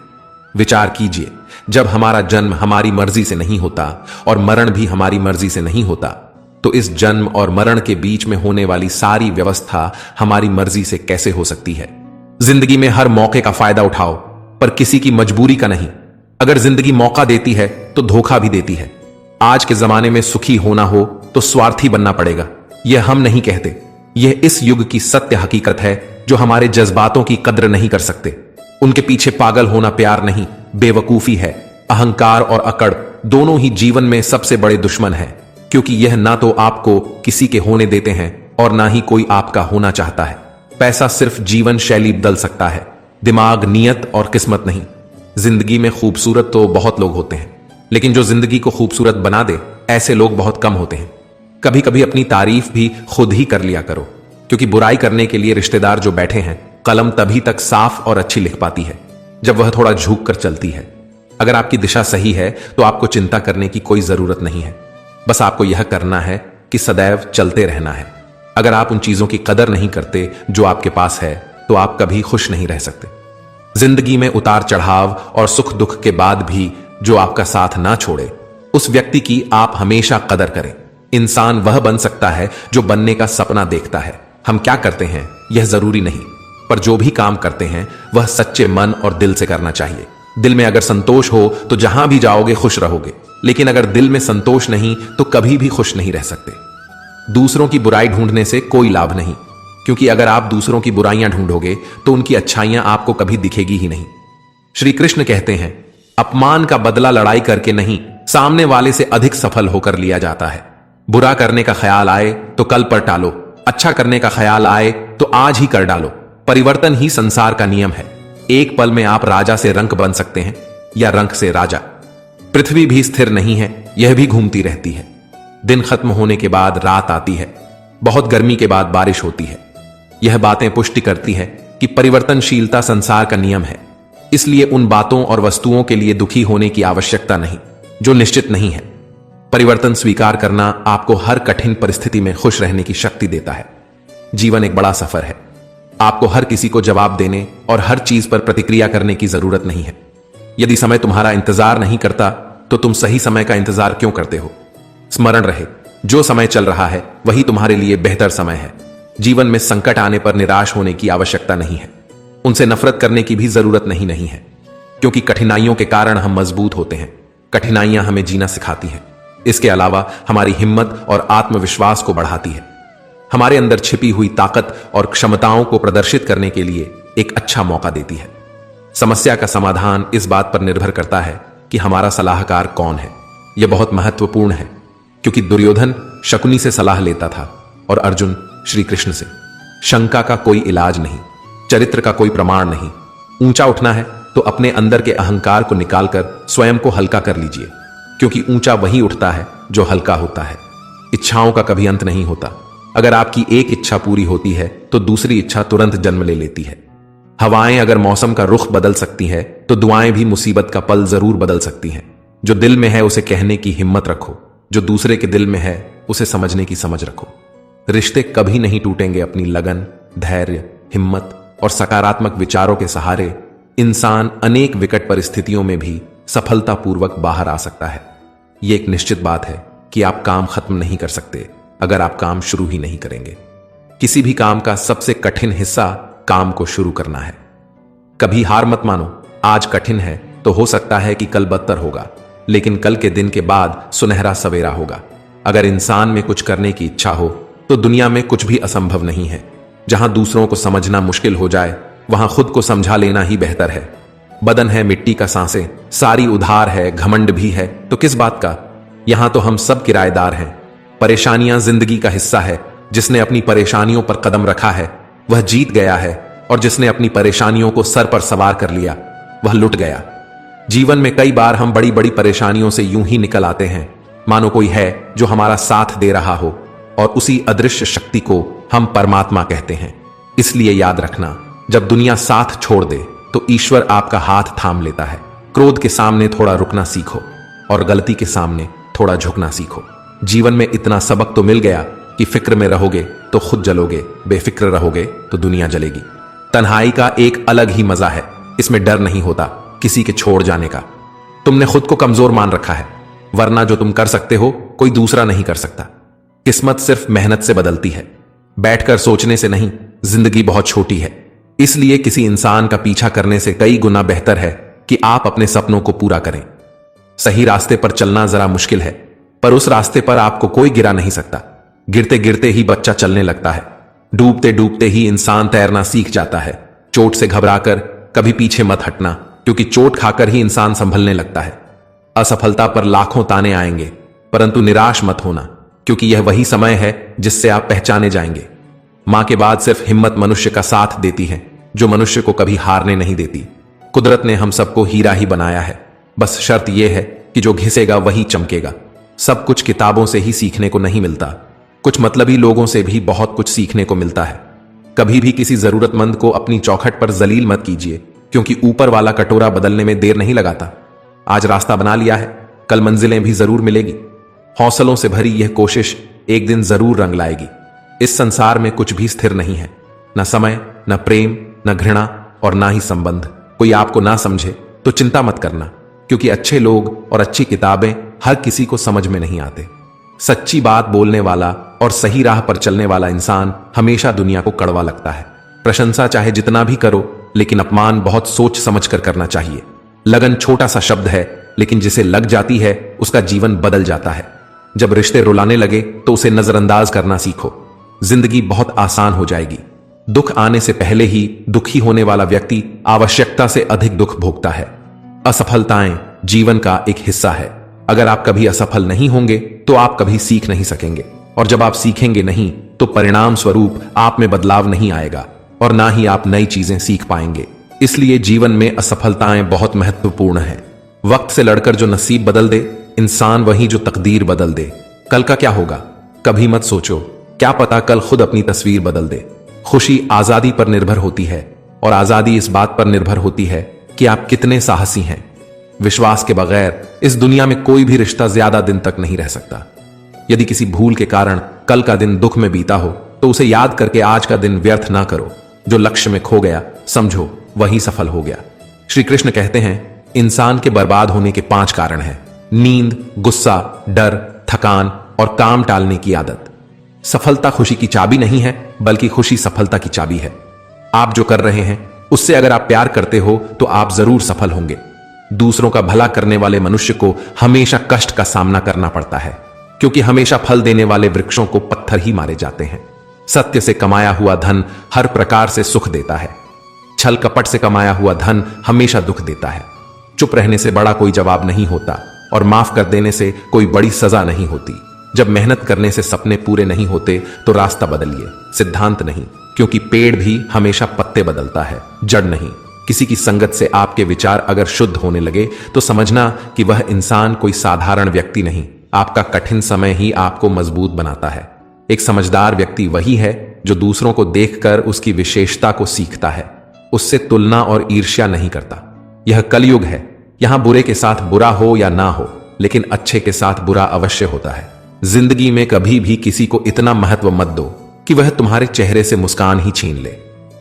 विचार कीजिए, जब हमारा जन्म हमारी मर्जी से नहीं होता और मरण भी हमारी मर्जी से नहीं होता, तो इस जन्म और मरण के बीच में होने वाली सारी व्यवस्था हमारी मर्जी से कैसे हो सकती है। जिंदगी में हर मौके का फायदा उठाओ, पर किसी की मजबूरी का नहीं। अगर जिंदगी मौका देती है तो धोखा भी देती है। आज के जमाने में सुखी होना हो तो स्वार्थी बनना पड़ेगा। यह हम नहीं कहते, यह इस युग की सत्य हकीकत है। जो हमारे जज्बातों की कद्र नहीं कर सकते, उनके पीछे पागल होना प्यार नहीं, बेवकूफी है। अहंकार और अकड़ दोनों ही जीवन में सबसे बड़े दुश्मन हैं, क्योंकि यह ना तो आपको किसी के होने देते हैं और ना ही कोई आपका होना चाहता है। पैसा सिर्फ जीवन शैली बदल सकता है, दिमाग, नियत और किस्मत नहीं। जिंदगी में खूबसूरत तो बहुत लोग होते हैं, लेकिन जो जिंदगी को खूबसूरत बना दे, ऐसे लोग बहुत कम होते हैं। कभी कभी अपनी तारीफ भी खुद ही कर लिया करो, क्योंकि बुराई करने के लिए रिश्तेदार जो बैठे हैं, कलम तभी तक साफ और अच्छी लिख पाती है जब वह थोड़ा झुक कर चलती है। अगर आपकी दिशा सही है तो आपको चिंता करने की कोई जरूरत नहीं है। बस आपको यह करना है कि सदैव चलते रहना है। अगर आप उन चीजों की कदर नहीं करते जो आपके पास है, तो आप कभी खुश नहीं रह सकते। जिंदगी में उतार चढ़ाव और सुख दुख के बाद भी जो आपका साथ ना छोड़े, उस व्यक्ति की आप हमेशा कदर करें। इंसान वह बन सकता है जो बनने का सपना देखता है। हम क्या करते हैं यह जरूरी नहीं, पर जो भी काम करते हैं वह सच्चे मन और दिल से करना चाहिए। दिल में अगर संतोष हो तो जहां भी जाओगे खुश रहोगे, लेकिन अगर दिल में संतोष नहीं तो कभी भी खुश नहीं रह सकते। दूसरों की बुराई ढूंढने से कोई लाभ नहीं, क्योंकि अगर आप दूसरों की बुराइयां ढूंढोगे तो उनकी अच्छाइयां आपको कभी दिखेगी ही नहीं। श्री कृष्ण कहते हैं, अपमान का बदला लड़ाई करके नहीं, सामने वाले से अधिक सफल होकर लिया जाता है। बुरा करने का ख्याल आए तो कल पर टालो, अच्छा करने का ख्याल आए तो आज ही कर डालो। परिवर्तन ही संसार का नियम है। एक पल में आप राजा से रंक बन सकते हैं या रंक से राजा। पृथ्वी भी स्थिर नहीं है, यह भी घूमती रहती है। दिन खत्म होने के बाद रात आती है, बहुत गर्मी के बाद बारिश होती है। यह बातें पुष्टि करती है कि परिवर्तनशीलता संसार का नियम है। इसलिए उन बातों और वस्तुओं के लिए दुखी होने की आवश्यकता नहीं जो निश्चित नहीं है। परिवर्तन स्वीकार करना आपको हर कठिन परिस्थिति में खुश रहने की शक्ति देता है। जीवन एक बड़ा सफर है, आपको हर किसी को जवाब देने और हर चीज पर प्रतिक्रिया करने की जरूरत नहीं है। यदि समय तुम्हारा इंतजार नहीं करता तो तुम सही समय का इंतजार क्यों करते हो? स्मरण रहे, जो समय चल रहा है वही तुम्हारे लिए बेहतर समय है। जीवन में संकट आने पर निराश होने की आवश्यकता नहीं है, उनसे नफरत करने की भी जरूरत नहीं है, क्योंकि कठिनाइयों के कारण हम मजबूत होते हैं। कठिनाइयां हमें जीना सिखाती हैं। इसके अलावा हमारी हिम्मत और आत्मविश्वास को बढ़ाती है, हमारे अंदर छिपी हुई ताकत और क्षमताओं को प्रदर्शित करने के लिए एक अच्छा मौका देती है। समस्या का समाधान इस बात पर निर्भर करता है कि हमारा सलाहकार कौन है। यह बहुत महत्वपूर्ण है, क्योंकि दुर्योधन शकुनी से सलाह लेता था और अर्जुन श्री कृष्ण से। शंका का कोई इलाज नहीं, चरित्र का कोई प्रमाण नहीं। ऊंचा उठना है तो अपने अंदर के अहंकार को निकालकर स्वयं को हल्का कर लीजिए, क्योंकि ऊंचा वही उठता है जो हल्का होता है। इच्छाओं का कभी अंत नहीं होता। अगर आपकी एक इच्छा पूरी होती है तो दूसरी इच्छा तुरंत जन्म ले लेती है। हवाएं अगर मौसम का रुख बदल सकती है तो दुआएं भी मुसीबत का पल जरूर बदल सकती हैं। जो दिल में है उसे कहने की हिम्मत रखो, जो दूसरे के दिल में है उसे समझने की समझ रखो। रिश्ते कभी नहीं टूटेंगे अपनी लगन, धैर्य, हिम्मत और सकारात्मक विचारों के सहारे। इंसान अनेक विकट परिस्थितियों में भी सफलतापूर्वक बाहर आ सकता है। यह एक निश्चित बात है कि आप काम खत्म नहीं कर सकते अगर आप काम शुरू ही नहीं करेंगे। किसी भी काम का सबसे कठिन हिस्सा काम को शुरू करना है। कभी हार मत मानो। आज कठिन है तो हो सकता है कि कल बदतर होगा, लेकिन कल के दिन के बाद सुनहरा सवेरा होगा। अगर इंसान में कुछ करने की इच्छा हो तो दुनिया में कुछ भी असंभव नहीं है। जहां दूसरों को समझना मुश्किल हो जाए वहां खुद को समझा लेना ही बेहतर है। बदन है मिट्टी का सांसें, सारी उधार है, घमंड भी है, तो किस बात का? यहां तो हम सब किराएदार हैं। परेशानियां जिंदगी का हिस्सा है। जिसने अपनी परेशानियों पर कदम रखा है वह जीत गया है, और जिसने अपनी परेशानियों को सर पर सवार कर लिया वह लुट गया। जीवन में कई बार हम बड़ी बड़ी परेशानियों से यूं ही निकल आते हैं मानो कोई है जो हमारा साथ दे रहा हो, और उसी अदृश्य शक्ति को हम परमात्मा कहते हैं। इसलिए याद रखना, जब दुनिया साथ छोड़ दे तो ईश्वर आपका हाथ थाम लेता है। क्रोध के सामने थोड़ा रुकना सीखो और गलती के सामने थोड़ा झुकना सीखो। जीवन में इतना सबक तो मिल गया कि फिक्र में रहोगे तो खुद जलोगे, बेफिक्र रहोगे तो दुनिया जलेगी। तन्हाई का एक अलग ही मजा है। इसमें डर नहीं होता किसी के छोड़ जाने का। तुमने खुद को कमजोर मान रखा है, वरना जो तुम कर सकते हो कोई दूसरा नहीं कर सकता। किस्मत सिर्फ मेहनत से बदलती है, बैठकर सोचने से नहीं। जिंदगी बहुत छोटी है, इसलिए किसी इंसान का पीछा करने से कई गुना बेहतर है कि आप अपने सपनों को पूरा करें। सही रास्ते पर चलना जरा मुश्किल है, पर उस रास्ते पर आपको कोई गिरा नहीं सकता। गिरते गिरते ही बच्चा चलने लगता है, डूबते डूबते ही इंसान तैरना सीख जाता है। चोट से घबराकर कभी पीछे मत हटना, क्योंकि चोट खाकर ही इंसान संभलने लगता है। असफलता पर लाखों ताने आएंगे, परंतु निराश मत होना, क्योंकि यह वही समय है जिससे आप पहचाने जाएंगे। मां के बाद सिर्फ हिम्मत मनुष्य का साथ देती है, जो मनुष्य को कभी हारने नहीं देती। कुदरत ने हम सबको हीरा ही बनाया है, बस शर्त यह है कि जो घिसेगा वही चमकेगा। सब कुछ किताबों से ही सीखने को नहीं मिलता, कुछ मतलबी लोगों से भी बहुत कुछ सीखने को मिलता है। कभी भी किसी जरूरतमंद को अपनी चौखट पर जलील मत कीजिए, क्योंकि ऊपर वाला कटोरा बदलने में देर नहीं लगाता। आज रास्ता बना लिया है, कल मंजिलें भी जरूर मिलेगी। हौसलों से भरी यह कोशिश एक दिन जरूर रंग लाएगी। इस संसार में कुछ भी स्थिर नहीं है, न समय, न प्रेम, न घृणा और ना ही संबंध। कोई आपको ना समझे तो चिंता मत करना, क्योंकि अच्छे लोग और अच्छी किताबें हर किसी को समझ में नहीं आते। सच्ची बात बोलने वाला और सही राह पर चलने वाला इंसान हमेशा दुनिया को कड़वा लगता है। प्रशंसा चाहे जितना भी करो, लेकिन अपमान बहुत सोच समझ कर करना चाहिए। लगन छोटा सा शब्द है, लेकिन जिसे लग जाती है उसका जीवन बदल जाता है। जब रिश्ते रुलाने लगे तो उसे नजरअंदाज करना सीखो, जिंदगी बहुत आसान हो जाएगी। दुख आने से पहले ही दुखी होने वाला व्यक्ति आवश्यकता से अधिक दुख भोगता है। असफलताएं जीवन का एक हिस्सा है। अगर आप कभी असफल नहीं होंगे तो आप कभी सीख नहीं सकेंगे, और जब आप सीखेंगे नहीं तो परिणाम स्वरूप आप में बदलाव नहीं आएगा, और ना ही आप नई चीजें सीख पाएंगे। इसलिए जीवन में असफलताएं बहुत महत्वपूर्ण है। वक्त से लड़कर जो नसीब बदल दे, इंसान वही जो तकदीर बदल दे। कल का क्या होगा कभी मत सोचो, क्या पता कल खुद अपनी तस्वीर बदल दे। खुशी आजादी पर निर्भर होती है, और आजादी इस बात पर निर्भर होती है कि आप कितने साहसी हैं। विश्वास के बगैर इस दुनिया में कोई भी रिश्ता ज्यादा दिन तक नहीं रह सकता। यदि किसी भूल के कारण कल का दिन दुख में बीता हो तो उसे याद करके आज का दिन व्यर्थ ना करो। जो लक्ष्य में खो गया समझो वही सफल हो गया। श्री कृष्ण कहते हैं इंसान के बर्बाद होने के 5 कारण हैं: नींद, गुस्सा, डर, थकान और काम टालने की आदत। सफलता खुशी की चाबी नहीं है, बल्कि खुशी सफलता की चाबी है। आप जो कर रहे हैं उससे अगर आप प्यार करते हो तो आप जरूर सफल होंगे। दूसरों का भला करने वाले मनुष्य को हमेशा कष्ट का सामना करना पड़ता है, क्योंकि हमेशा फल देने वाले वृक्षों को पत्थर ही मारे जाते हैं। सत्य से कमाया हुआ धन हर प्रकार से सुख देता है। छल कपट से कमाया हुआ धन हमेशा दुख देता है। चुप रहने से बड़ा कोई जवाब नहीं होता और माफ कर देने से कोई बड़ी सजा नहीं होती। जब मेहनत करने से सपने पूरे नहीं होते तो रास्ता बदलिए, सिद्धांत नहीं, क्योंकि पेड़ भी हमेशा पत्ते बदलता है, जड़ नहीं। किसी की संगत से आपके विचार अगर शुद्ध होने लगे तो समझना कि वह इंसान कोई साधारण व्यक्ति नहीं, आपका कठिन समय ही आपको मजबूत बनाता है। एक समझदार व्यक्ति वही है जो दूसरों को देखकर उसकी विशेषता को सीखता है, उससे तुलना और ईर्ष्या नहीं करता। यह कलयुग है, यहां बुरे के साथ बुरा हो या ना हो, लेकिन अच्छे के साथ बुरा अवश्य होता है। जिंदगी में कभी भी किसी को इतना महत्व मत दो कि वह तुम्हारे चेहरे से मुस्कान ही छीन ले।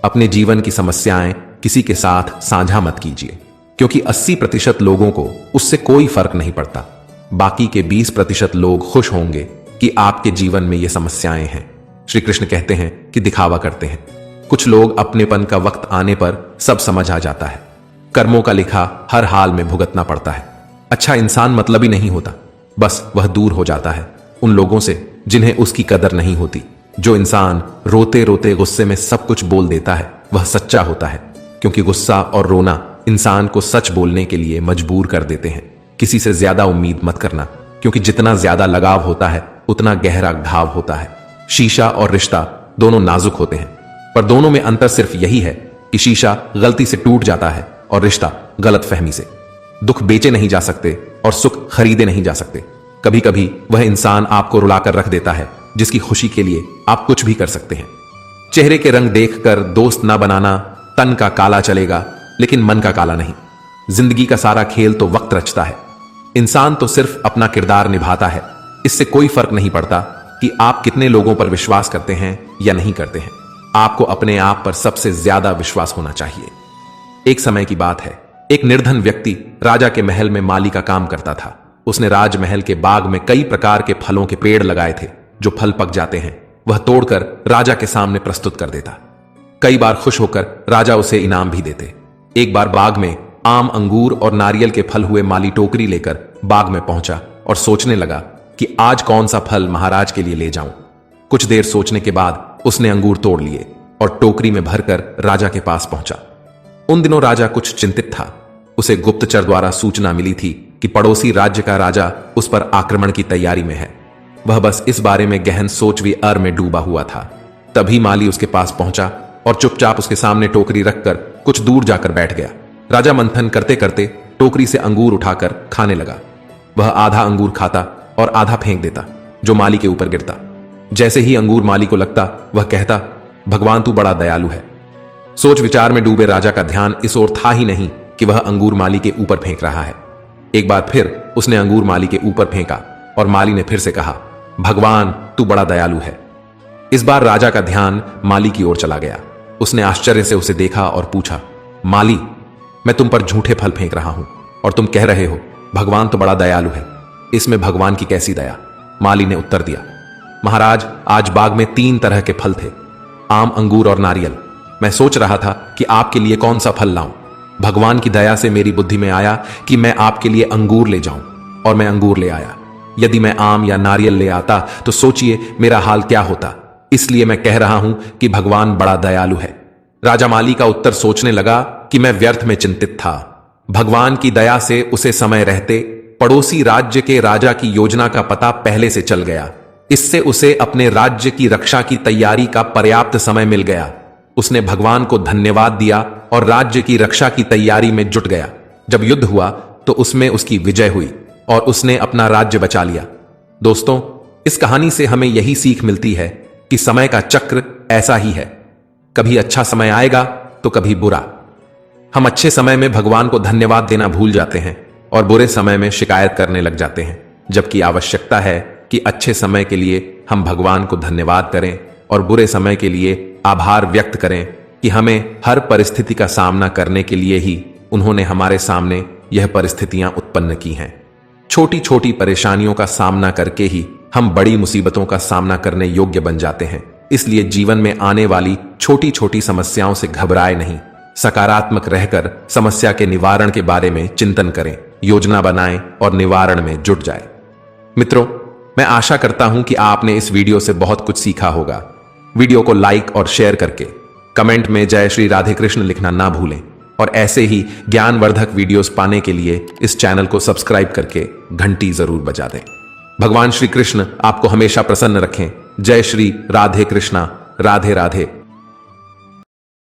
अपने जीवन की समस्याएं किसी के साथ साझा मत कीजिए, क्योंकि 80% लोगों को उससे कोई फर्क नहीं पड़ता। बाकी के 20% लोग खुश होंगे कि आपके जीवन में ये समस्याएं हैं। श्री कृष्ण कहते हैं कि दिखावा करते हैं। कुछ लोग अपनेपन का वक्त आने पर सब समझ आ जाता है। कर्मों का लिखा हर हाल में भुगतना पड़ता है। अच्छा इंसान मतलबी नहीं होता, बस वह दूर हो जाता है उन लोगों से जिन्हें उसकी कदर नहीं होती। जो इंसान रोते रोते गुस्से में सब कुछ बोल देता है वह सच्चा होता है, क्योंकि गुस्सा और रोना इंसान को सच बोलने के लिए मजबूर कर देते हैं। किसी से ज्यादा उम्मीद मत करना, क्योंकि जितना ज्यादा लगाव होता है उतना गहरा घाव होता है। शीशा और रिश्ता दोनों नाजुक होते हैं, पर दोनों में अंतर सिर्फ यही है कि शीशा गलती से टूट जाता है और रिश्ता गलतफहमी से। दुख बेचे नहीं जा सकते और सुख खरीदे नहीं जा सकते। कभी कभी वह इंसान आपको रुलाकर रख देता है जिसकी खुशी के लिए आप कुछ भी कर सकते हैं। चेहरे के रंग देखकर दोस्त ना बनाना। तन का काला चलेगा लेकिन मन का काला नहीं। जिंदगी का सारा खेल तो वक्त रचता है। इंसान तो सिर्फ अपना किरदार निभाता है। इससे कोई फर्क नहीं पड़ता कि आप कितने लोगों पर विश्वास करते हैं या नहीं करते हैं। आपको अपने आप पर सबसे ज्यादा विश्वास होना चाहिए। एक समय की बात है, एक निर्धन व्यक्ति राजा के महल में माली का काम करता था। उसने राजमहल के बाग में कई प्रकार के फलों के पेड़ लगाए थे। जो फल पक जाते हैं वह तोड़कर राजा के सामने प्रस्तुत कर देता। कई बार खुश होकर राजा उसे इनाम भी देते। एक बार बाग में आम, अंगूर और नारियल के फल हुए माली टोकरी लेकर बाग में पहुंचा और सोचने लगा कि आज कौन सा फल महाराज के लिए ले जाऊं। कुछ देर सोचने के बाद उसने अंगूर तोड़ लिए और टोकरी में भरकर राजा के पास पहुंचा। उन दिनों राजा कुछ चिंतित था। उसे गुप्तचर द्वारा सूचना मिली थी कि पड़ोसी राज्य का राजा उस पर आक्रमण की तैयारी में है। वह बस इस बारे में गहन सोच विचार में डूबा हुआ था। तभी माली उसके पास पहुंचा और चुपचाप उसके सामने टोकरी रखकर कुछ दूर जाकर बैठ गया। राजा मंथन करते करते टोकरी से अंगूर उठाकर खाने लगा। वह आधा अंगूर खाता और आधा फेंक देता, जो माली के ऊपर गिरता। जैसे ही अंगूर माली को लगता वह कहता, भगवान तू बड़ा दयालु है। सोच विचार में डूबे राजा का ध्यान इस ओर था ही नहीं कि वह अंगूर माली के ऊपर फेंक रहा है। एक बार फिर उसने अंगूर माली के ऊपर फेंका और माली ने फिर से कहा, भगवान तू बड़ा दयालु है। इस बार राजा का ध्यान माली की ओर चला गया। उसने आश्चर्य से उसे देखा और पूछा, माली, मैं तुम पर झूठे फल फेंक रहा हूं और तुम कह रहे हो भगवान तो बड़ा दयालु है। इसमें भगवान की कैसी दया? माली ने उत्तर दिया, महाराज, आज बाग में 3 तरह के फल थे, आम, अंगूर और नारियल। मैं सोच रहा था कि आपके लिए कौन सा फल लाऊं। भगवान की दया से मेरी बुद्धि में आया कि मैं आपके लिए अंगूर ले जाऊं, और मैं अंगूर ले आया। यदि मैं आम या नारियल ले आता तो सोचिए मेरा हाल क्या होता। इसलिए मैं कह रहा हूं कि भगवान बड़ा दयालु है। राजा माली का उत्तर सोचने लगा कि मैं व्यर्थ में चिंतित था। भगवान की दया से उसे समय रहते पड़ोसी राज्य के राजा की योजना का पता पहले से चल गया। इससे उसे अपने राज्य की रक्षा की तैयारी का पर्याप्त समय मिल गया। उसने भगवान को धन्यवाद दिया और राज्य की रक्षा की तैयारी में जुट गया। जब युद्ध हुआ तो उसमें उसकी विजय हुई और उसने अपना राज्य बचा लिया। दोस्तों, इस कहानी से हमें यही सीख मिलती है कि समय का चक्र ऐसा ही है, कभी अच्छा समय आएगा तो कभी बुरा। हम अच्छे समय में भगवान को धन्यवाद देना भूल जाते हैं और बुरे समय में शिकायत करने लग जाते हैं, जबकि आवश्यकता है कि अच्छे समय के लिए हम भगवान को धन्यवाद करें और बुरे समय के लिए आभार व्यक्त करें कि हमें हर परिस्थिति का सामना करने के लिए ही उन्होंने हमारे सामने यह परिस्थितियां उत्पन्न की हैं। छोटी छोटी परेशानियों का सामना करके ही हम बड़ी मुसीबतों का सामना करने योग्य बन जाते हैं। इसलिए जीवन में आने वाली छोटी छोटी समस्याओं से घबराए नहीं, सकारात्मक रहकर समस्या के निवारण के बारे में चिंतन करें, योजना बनाएं और निवारण में जुट जाएं। मित्रों, मैं आशा करता हूं कि आपने इस वीडियो से बहुत कुछ सीखा होगा। वीडियो को लाइक और शेयर करके कमेंट में जय श्री राधे कृष्ण लिखना ना भूलें और ऐसे ही ज्ञानवर्धक वीडियोस पाने के लिए इस चैनल को सब्सक्राइब करके घंटी जरूर बजा दें। भगवान श्री कृष्ण आपको हमेशा प्रसन्न रखें। जय श्री राधे कृष्णा। राधे राधे।